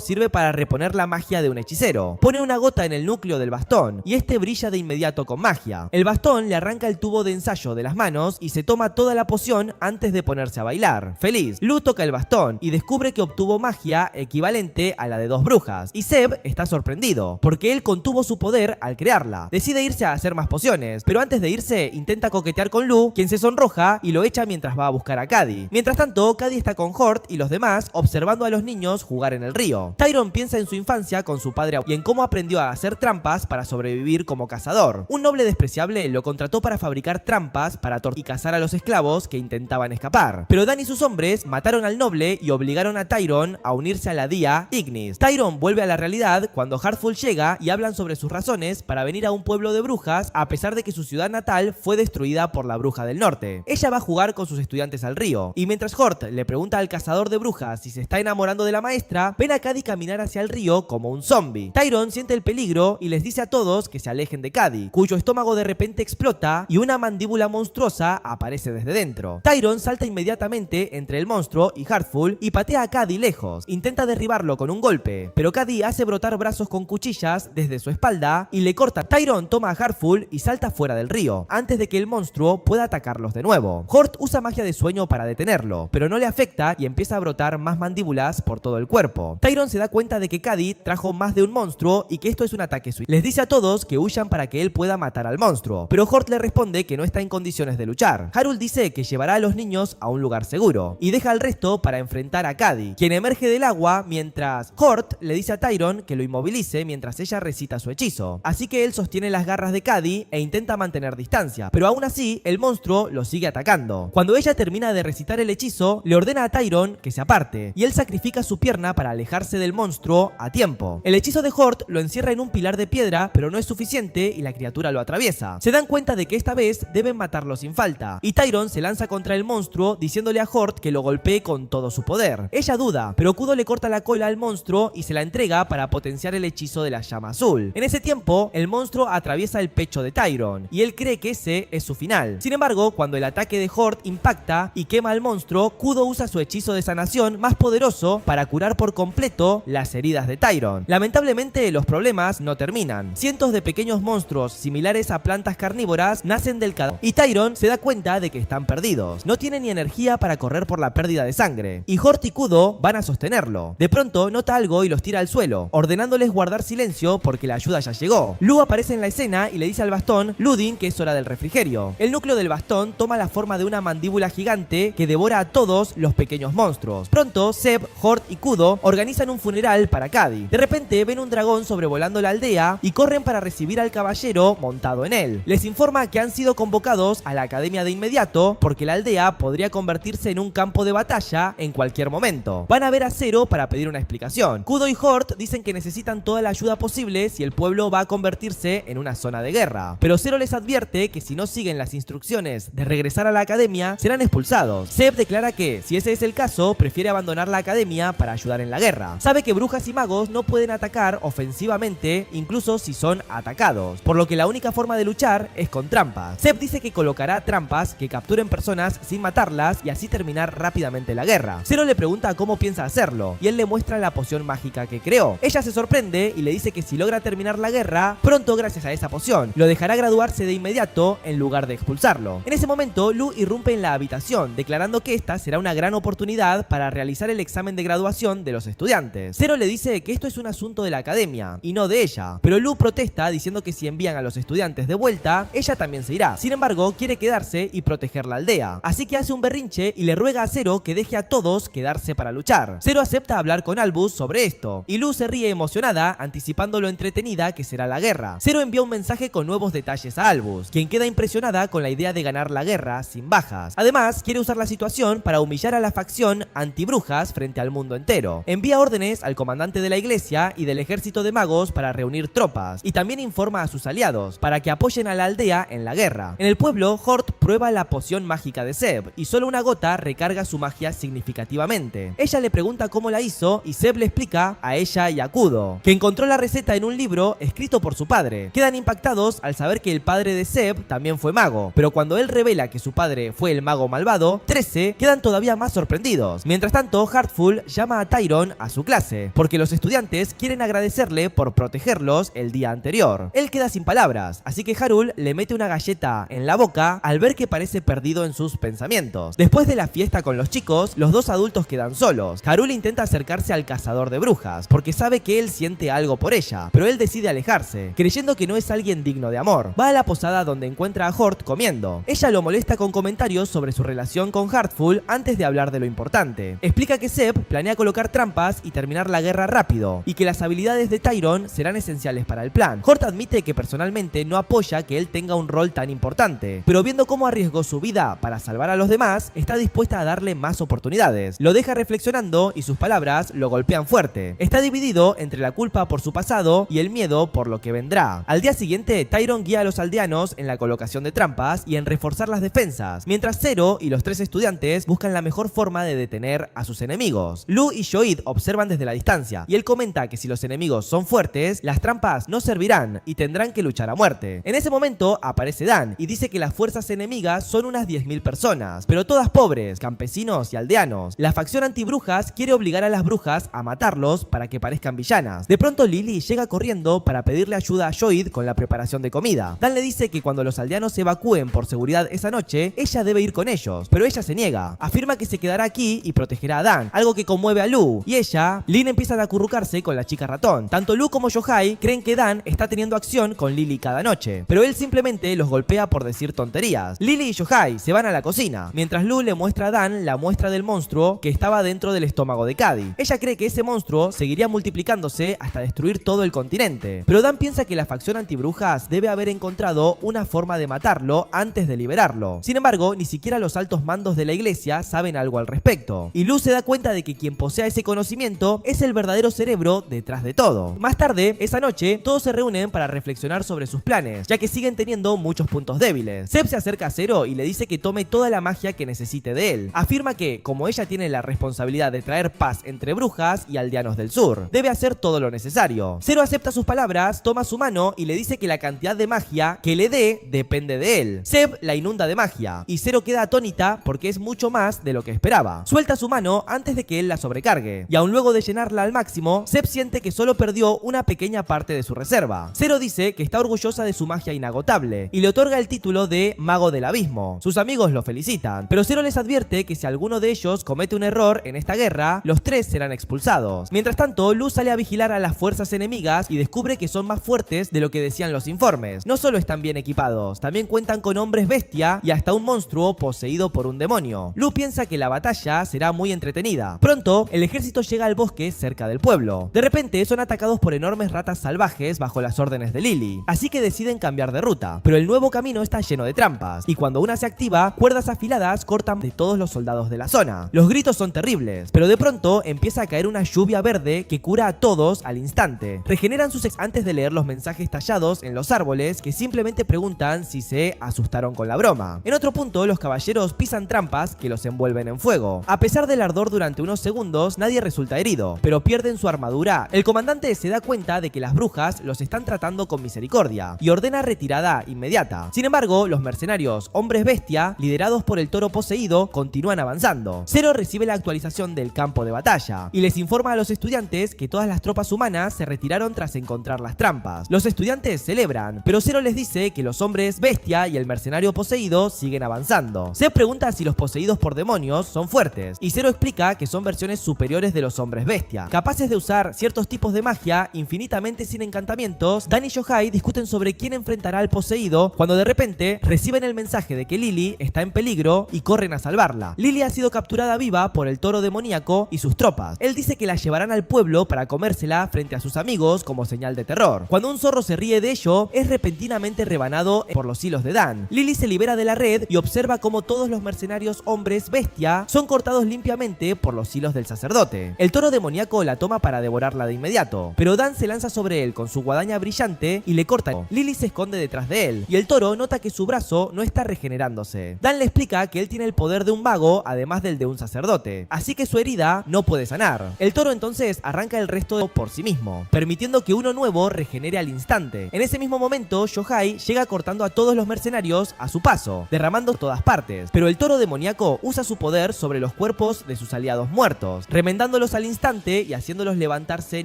sirve para reponer la magia de un hechicero. Pone una gota en el núcleo del bastón, y este brilla de inmediato con magia. El bastón le arranca el tubo de ensayo de las manos y se toma toda la poción antes de ponerse a bailar. Feliz, Lu toca el bastón y descubre que obtuvo magia equivalente a la de 2 brujas, y Zeb está sorprendido, porque él contuvo su poder al crearla. Decide irse a hacer más pociones, pero antes de irse intenta coquetear con Lu, quien se sonroja y lo echa mientras va a buscar a Cady. Mientras tanto, Cady está con Hort y los demás observando a los niños jugar en el río. Tyron piensa en su infancia con su padre y en cómo aprendió a hacer trampas para sobrevivir como cazador. Un noble despreciable lo contrató para fabricar trampas para y cazar a los esclavos que intentaban escapar. Pero Dan y sus hombres mataron al noble y obligaron a Tyron a unirse a la Día Ignis. Tyron vuelve a la realidad cuando Heartful llega y hablan sobre sus razones para venir a un pueblo de brujas a pesar de que su ciudad natal fue destruida por la bruja del norte. Ella va a jugar con sus estudiantes al río, y mientras Hort le pregunta al cazador de brujas si se está enamorando de la maestra, ven a Cady caminar hacia el río como un zombie. Tyron siente el peligro y les dice a todos que se alejen de Cady, cuyo estómago de repente explota y una mandíbula monstruosa aparece desde dentro. Tyron salta inmediatamente entre el monstruo y Heartful y patea a Cady lejos. Intenta derribarlo con un golpe, pero Cady hace brotar brazos con cuchillas desde su espalda y le corta. Tyron toma a Heartful y salta fuera del río, antes de que el monstruo pueda atacarlos de nuevo. Hort usa magia de sueño para detenerlo, pero no le afecta y empieza a brotar más mandíbulas por todo el cuerpo. Tyron se da cuenta de que Cady trajo más de un monstruo y que esto es un ataque suicida. Les dice a todos que huyan para que él pueda matar al monstruo, pero Hort le responde que no está en condiciones de luchar. Harold dice que llevará a los niños a un lugar seguro y deja al resto para enfrentar a Cady, quien emerge del agua mientras Hort le dice a Tyron que lo inmovilice mientras ella recita su hechizo. Así que él sostiene las garras de Cady e intenta mantener distancia, pero aún así el monstruo lo sigue atacando. Cuando ella termina de recitar el hechizo, le ordena a Tyron que se aparte, y él sacrifica su pierna para alejarse del monstruo a tiempo. El hechizo de Hort lo encierra en un pilar de piedra, pero no es suficiente y la criatura lo atraviesa. Se dan cuenta de que esta vez deben matarlo sin falta, y Tyron se lanza contra el monstruo diciéndole a Hort que lo golpee con todo su poder. Ella duda, pero Kudo le corta la cola al monstruo y se la entrega para potenciar el hechizo de la llama azul. En ese tiempo, el monstruo atraviesa el pecho de Tyron, y él cree que ese es su final. Sin embargo, cuando el ataque de Hort impacta y quema al monstruo, Kudo usa su hechizo de sanación más poderoso para curar por completo las heridas de Tyron. Lamentablemente, los problemas no terminan. Cientos de pequeños monstruos similares a plantas carnívoras nacen del cadáver, y Tyron se da cuenta de que están perdidos. No tiene ni energía para correr por la pérdida de sangre, y Hort y Kudo van a sostenerlo. De pronto nota algo y los tira al suelo, ordenándoles guardar silencio porque la ayuda ya llegó. Lu aparece en la escena y le dice al bastón Ludin que es hora del refrigerio. El núcleo del bastón toma la forma de una mandíbula gigante que devora a todos los pequeños monstruos. Pronto, Zeb, Hort y Kudo organizan un funeral para Cady. De repente ven un dragón sobrevolando la aldea y corren para recibir al caballero montado en él. Les informa que han sido convocados a la academia de inmediato porque la aldea podría convertirse en un campo de batalla en cualquier momento. Van a ver a Zero para pedir una explicación. Kudo y Hort dicen que necesitan toda la ayuda posible si el pueblo va a convertirse en una zona de guerra, pero Zero les advierte que si no siguen las instrucciones de regresar a la academia serán expulsados. Zeb declara que, si ese es el caso, prefiere abandonar la academia para ayudar en la guerra. Sabe que brujas y magos no pueden atacar ofensivamente incluso si son atacados, por lo que la única forma de luchar es con trampas. Zeb dice que colocará trampas que capturen personas sin matarlas y así terminar rápidamente la guerra. Zero le pregunta cómo piensa hacerlo y él le muestra la poción mágica que creó. Ella se sorprende y le dice que si logra terminar la guerra, pronto gracias a esa poción, lo dejará graduarse de inmediato en lugar de expulsarlo. En ese momento, Lu irrumpe en la habitación, declarando que esta será una gran oportunidad para realizar el examen de graduación de los estudiantes. Zero le dice que esto es un asunto de la academia y no de ella, pero Lu protesta diciendo que si envían a los estudiantes de vuelta, ella también se irá. Sin embargo, quiere quedarse y proteger la aldea, así que hace un berrinche y le ruega a Zero que deje a todos quedarse para luchar. Zero acepta hablar con Albus sobre esto, y Lu se ríe emocionada, anticipando lo entretenida que será la guerra. Zero envía un mensaje con nuevos detalles a Albus, quien queda impresionada con la idea de ganar la guerra sin bajas. Además, quiere usar la situación para humillar a la facción antibrujas frente al mundo entero. Envía órdenes al comandante de la iglesia y del ejército de magos para reunir tropas, y también informa a sus aliados para que apoyen a la aldea en la guerra. En el pueblo, Hort prueba la poción mágica de Zeb, y solo una gota recarga su magia significativamente. Ella le pregunta cómo la hizo y Zeb le explica a ella y a Kudo que encontró la receta en un libro escrito por su padre. padre. Quedan impactados al saber que el padre de Zeb también fue mago, pero cuando él revela que su padre fue el mago malvado, 13 quedan todavía más sorprendidos. Mientras tanto, Heartful llama a Tyron a su clase, porque los estudiantes quieren agradecerle por protegerlos el día anterior. Él queda sin palabras, así que Harul le mete una galleta en la boca al ver que parece perdido en sus pensamientos. Después de la fiesta con los chicos, los dos adultos quedan solos. Harul intenta acercarse al cazador de brujas, porque sabe que él siente algo por ella, pero él decide alejarse, creyendo que no es alguien digno de amor. Va a la posada donde encuentra a Hort comiendo. Ella lo molesta con comentarios sobre su relación con Heartful antes de hablar de lo importante. Explica que Zeb planea colocar trampas y terminar la guerra rápido, y que las habilidades de Tyron serán esenciales para el plan. Hort admite que personalmente no apoya que él tenga un rol tan importante, pero viendo cómo arriesgó su vida para salvar a los demás, está dispuesta a darle más oportunidades. Lo deja reflexionando y sus palabras lo golpean fuerte. Está dividido entre la culpa por su pasado y el miedo por lo que vendrá. Al día siguiente, Tyron guía a los aldeanos en la colocación de trampas y en reforzar las defensas, mientras Zero y los 3 estudiantes buscan la mejor forma de detener a sus enemigos. Lu y Shoid observan desde la distancia, y él comenta que si los enemigos son fuertes, las trampas no servirán y tendrán que luchar a muerte. En ese momento aparece Dan y dice que las fuerzas enemigas son unas 10.000 personas, pero todas pobres, campesinos y aldeanos. La facción antibrujas quiere obligar a las brujas a matarlos para que parezcan villanas. De pronto Lily llega corriendo para pedirle ayuda a Shoid con la preparación de comida. Dan le dice que cuando los aldeanos se evacúen por seguridad esa noche, ella debe ir con ellos, pero ella se niega. Afirma que se quedará aquí y protegerá a Dan, algo que conmueve a Lu, y ella, Lin, empiezan a acurrucarse con la chica ratón. Tanto Lu como Yohai creen que Dan está teniendo acción con Lily cada noche, pero él simplemente los golpea por decir tonterías. Lily y Yohai se van a la cocina, mientras Lu le muestra a Dan la muestra del monstruo que estaba dentro del estómago de Cady. Ella cree que ese monstruo seguiría multiplicándose hasta destruir todo el continente, pero Dan piensa que la facción antibrujas debe haber encontrado una forma de matarlo antes de liberarlo. Sin embargo, ni siquiera los altos mandos de la iglesia saben algo al respecto, y Lu se da cuenta de que quien posea ese conocimiento es el verdadero cerebro detrás de todo. Más tarde, esa noche, todos se reúnen para reflexionar sobre sus planes, ya que siguen teniendo muchos puntos débiles. Zeb se acerca a Zero y le dice que tome toda la magia que necesite de él. Afirma que, como ella tiene la responsabilidad de traer paz entre brujas y aldeanos del sur, debe hacer todo lo necesario. Zero acepta sus palabras, toma su mano y le dice que la cantidad de magia que le dé depende de él. Zeb la inunda de magia, y Zero queda atónita porque es mucho más de lo que esperaba. Suelta su mano antes de que él la sobrecargue, y aun luego de llenarla al máximo, Zeb siente que solo perdió una pequeña parte de su reserva. Zero dice que está orgullosa de su magia inagotable, y le otorga el título de Mago del Abismo. Sus amigos lo felicitan, pero Zero les advierte que si alguno de ellos comete un error en esta guerra, los 3 serán expulsados. Mientras tanto, Lu sale a vigilar a las fuerzas enemigas y descubre que son más fuertes de lo que decían los informes. No solo están bien equipados, también cuentan con hombres bestia y hasta un monstruo poseído por un demonio. Lu piensa que la batalla será muy entretenida. Pronto, el ejército llega al bosque cerca del pueblo. De repente, son atacados por enormes ratas salvajes bajo las órdenes de Lily, así que deciden cambiar de ruta. Pero el nuevo camino está lleno de trampas, y cuando una se activa, cuerdas afiladas cortan de todos los soldados de la zona. Los gritos son terribles, pero de pronto empieza a caer una lluvia verde que cura a todos al instante. Regeneran sus ex antes de leer los mensajes tallados en los árboles que simplemente preguntan si se asustaron con la broma. En otro punto, los caballeros pisan trampas que los envuelven en fuego. A pesar del ardor durante unos segundos, nadie resulta herido, pero pierden su armadura. El comandante se da cuenta de que las brujas los están tratando con misericordia y ordena retirada inmediata. Sin embargo, los mercenarios hombres bestia, liderados por el toro poseído, continúan avanzando. Zero recibe la actualización del campo de batalla y les informa a los estudiantes que todas las tropas humanas se retiraron tras encontrar las trampas. Los estudiantes celebran, pero Zero les dice que los hombres bestia y el mercenario poseído siguen avanzando. Se pregunta si los poseídos por demonios son fuertes, y Zero explica que son versiones superiores de los hombres bestia, capaces de usar ciertos tipos de magia infinitamente sin encantamientos. Dan y Yohai discuten sobre quién enfrentará al poseído cuando de repente reciben el mensaje de que Lily está en peligro y corren a salvarla. Lily ha sido capturada viva por el toro demoníaco y sus tropas. Él dice que la llevarán al pueblo para comérsela frente a sus amigos como señal de terror. Cuando un zorro se ríe de ello, es repentinamente rebanado por los hilos de Dan. Lily se libera de la red y observa cómo todos los mercenarios hombres bestia son cortados limpiamente por los hilos del sacerdote. El toro demoníaco la toma para devorarla de inmediato, pero Dan se lanza sobre él con su guadaña brillante y le corta. Lily se esconde detrás de él, y el toro nota que su brazo no está regenerándose. Dan le explica que él tiene el poder de un mago además del de un sacerdote, así que su herida no puede sanar. El toro entonces arranca el resto por sí mismo, permitiendo que uno nuevo regenere al instante. instante. En ese mismo momento, Yohai llega cortando a todos los mercenarios a su paso, derramando todas partes, pero el toro demoníaco usa su poder sobre los cuerpos de sus aliados muertos, remendándolos al instante y haciéndolos levantarse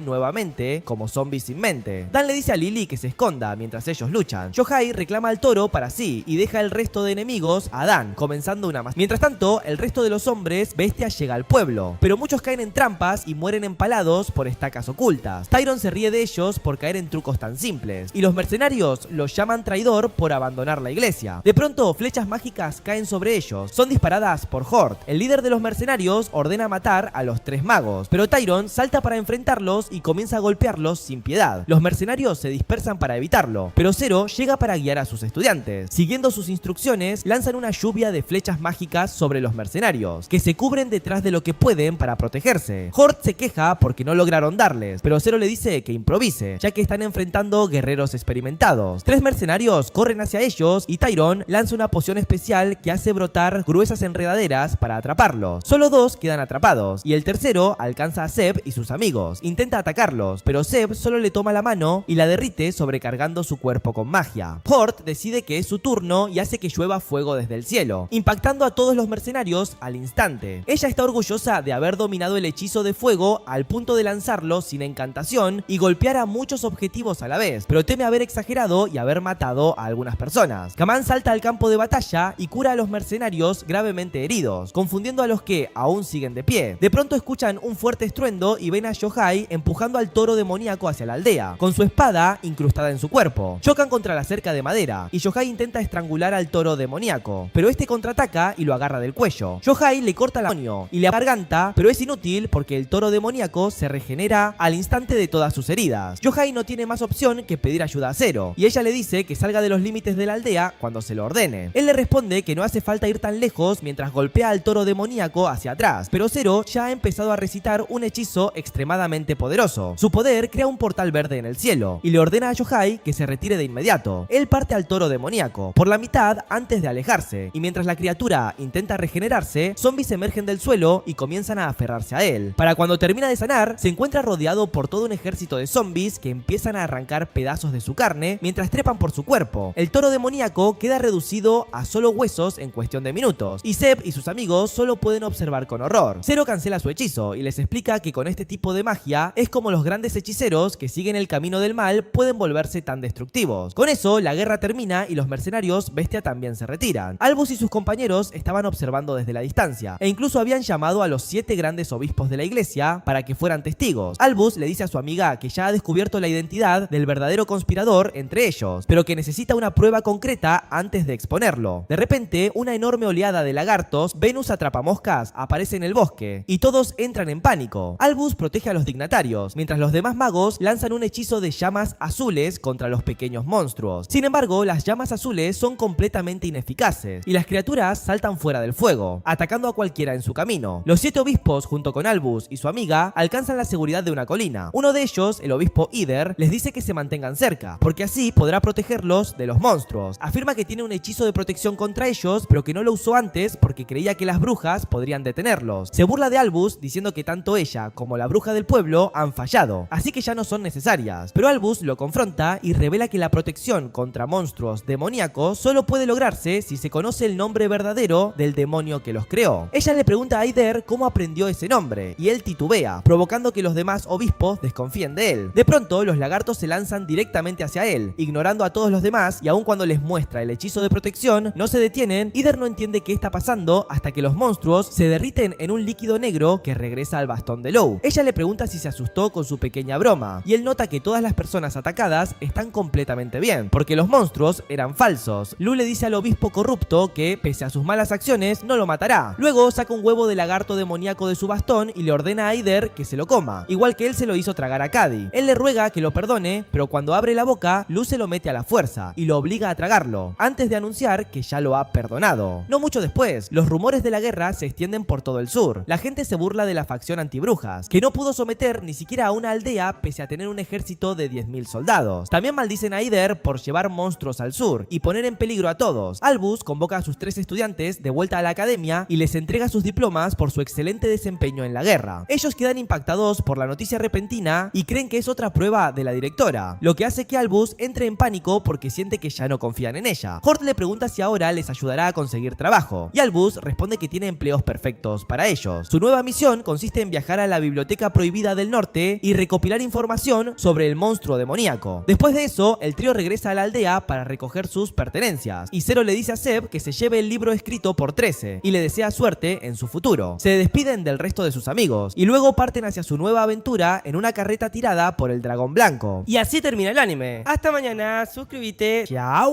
nuevamente como zombies sin mente. Dan le dice a Lily que se esconda mientras ellos luchan. Yohai reclama al toro para sí y deja el resto de enemigos a Dan, comenzando una masacre. Mientras tanto, el resto de los hombres bestia llega al pueblo, pero muchos caen en trampas y mueren empalados por estacas ocultas. Tyron se ríe de ellos por caer en trucos tan simples, y los mercenarios los llaman traidor por abandonar la iglesia. De pronto, flechas mágicas caen sobre ellos, son disparadas por Hort. El líder de los mercenarios ordena matar a los 3 magos, pero Tyron salta para enfrentarlos y comienza a golpearlos sin piedad. Los mercenarios se dispersan para evitarlo, pero Zero llega para guiar a sus estudiantes. Siguiendo sus instrucciones, lanzan una lluvia de flechas mágicas sobre los mercenarios, que se cubren detrás de lo que pueden para protegerse. Hort se queja porque no lograron darles, pero Zero le dice que improvise, ya que están enfrentando guerreros experimentados. 3 mercenarios corren hacia ellos y Tyron lanza una poción especial que hace brotar gruesas enredaderas para atraparlos. Solo 2 quedan atrapados y el tercero alcanza a Zeb y sus amigos. Intenta atacarlos, pero Zeb solo le toma la mano y la derrite sobrecargando su cuerpo con magia. Hort decide que es su turno y hace que llueva fuego desde el cielo, impactando a todos los mercenarios al instante. Ella está orgullosa de haber dominado el hechizo de fuego al punto de lanzarlo sin encantación y golpear a muchos objetivos a la vez, pero teme haber exagerado y haber matado a algunas personas. Kaman salta al campo de batalla y cura a los mercenarios gravemente heridos, confundiendo a los que aún siguen de pie. De pronto escuchan un fuerte estruendo y ven a Yohai empujando al toro demoníaco hacia la aldea, con su espada incrustada en su cuerpo. Chocan contra la cerca de madera y Yohai intenta estrangular al toro demoníaco, pero este contraataca y lo agarra del cuello. Yohai le corta la mano y le garganta, pero es inútil porque el toro demoníaco se regenera al instante de todas sus heridas. Yohai no tiene más opción que pedir ayuda a Zero, y ella le dice que salga de los límites de la aldea cuando se lo ordene. Él le responde que no hace falta ir tan lejos mientras golpea al toro demoníaco hacia atrás, pero Zero ya ha empezado a recitar un hechizo extremadamente poderoso. Su poder crea un portal verde en el cielo y le ordena a Yohai que se retire de inmediato. Él parte al toro demoníaco por la mitad antes de alejarse, y mientras la criatura intenta regenerarse, zombies emergen del suelo y comienzan a aferrarse a él. Para cuando termina de sanar, se encuentra rodeado por todo un ejército de zombies que empiezan a arrancar pedazos de su carne mientras trepan por su cuerpo. El toro demoníaco queda reducido a solo huesos en cuestión de minutos, y Zeb y sus amigos solo pueden observar con horror. Zero cancela su hechizo y les explica que con este tipo de magia es como los grandes hechiceros que siguen el camino del mal pueden volverse tan destructivos. Con eso, la guerra termina y los mercenarios bestia también se retiran. Albus y sus compañeros estaban observando desde la distancia, e incluso habían llamado a los 7 grandes obispos de la iglesia para que fueran testigos. Albus le dice a su amiga que ya ha descubierto la identidad del verdadero conspirador entre ellos, pero que necesita una prueba concreta antes de exponerlo. De repente, una enorme oleada de lagartos, Venus atrapamoscas, aparece en el bosque, y todos entran en pánico. Albus protege a los dignatarios, mientras los demás magos lanzan un hechizo de llamas azules contra los pequeños monstruos. Sin embargo, las llamas azules son completamente ineficaces, y las criaturas saltan fuera del fuego, atacando a cualquiera en su camino. Los 7 obispos, junto con Albus y su amiga, alcanzan la seguridad de una colina. Uno de ellos, el obispo Ider, les dice que se mantengan cerca, porque así podrá protegerlos de los monstruos. Afirma que tiene un hechizo de protección contra ellos, pero que no lo usó antes porque creía que las brujas podrían detenerlos. Se burla de Albus diciendo que tanto ella como la bruja del pueblo han fallado, así que ya no son necesarias. Pero Albus lo confronta y revela que la protección contra monstruos demoníacos solo puede lograrse si se conoce el nombre verdadero del demonio que los creó. Ella le pregunta a Ider cómo aprendió ese nombre, y él titubea, provocando que los demás obispos desconfíen de él. De pronto, los lagartos se lanzan directamente hacia él, ignorando a todos los demás, y aun cuando les muestra el hechizo de protección, no se detienen. Ider no entiende qué está pasando hasta que los monstruos se derriten en un líquido negro que regresa al bastón de Lou. Ella le pregunta si se asustó con su pequeña broma, y él nota que todas las personas atacadas están completamente bien, porque los monstruos eran falsos. Lou le dice al obispo corrupto que, pese a sus malas acciones, no lo matará. Luego saca un huevo de lagarto demoníaco de su bastón y le ordena a Ider que se lo coma, igual que él se lo hizo tragar a Cady. Él le ruega que lo perdone, pero cuando abre la boca, Lou se lo mete a la fuerza y lo obliga a tragarlo, antes de anunciar que ya lo ha perdonado. No mucho después, los rumores de la guerra se extienden por todo el sur. La gente se burla de la facción antibrujas, que no pudo someter ni siquiera a una aldea pese a tener un ejército de 10.000 soldados. También maldicen a Ider por llevar monstruos al sur y poner en peligro a todos. Albus convoca a sus 3 estudiantes de vuelta a la academia y les entrega sus diplomas por su excelente desempeño en la guerra. Ellos quedan impactados por la noticia repentina y creen que es otra prueba de la directora. lo que hace que Albus entre en pánico porque siente que ya no confían en ella. Hort le pregunta si ahora les ayudará a conseguir trabajo, y Albus responde que tiene empleos perfectos para ellos. Su nueva misión consiste en viajar a la Biblioteca Prohibida del Norte y recopilar información sobre el monstruo demoníaco. Después de eso, el trío regresa a la aldea para recoger sus pertenencias, y Zero le dice a Zeb que se lleve el libro escrito por 13 y le desea suerte en su futuro. Se despiden del resto de sus amigos y luego parten hacia su nueva aventura en una carreta tirada por el dragón blanco. Y así termina el anime. Hasta mañana, suscríbete. Chao.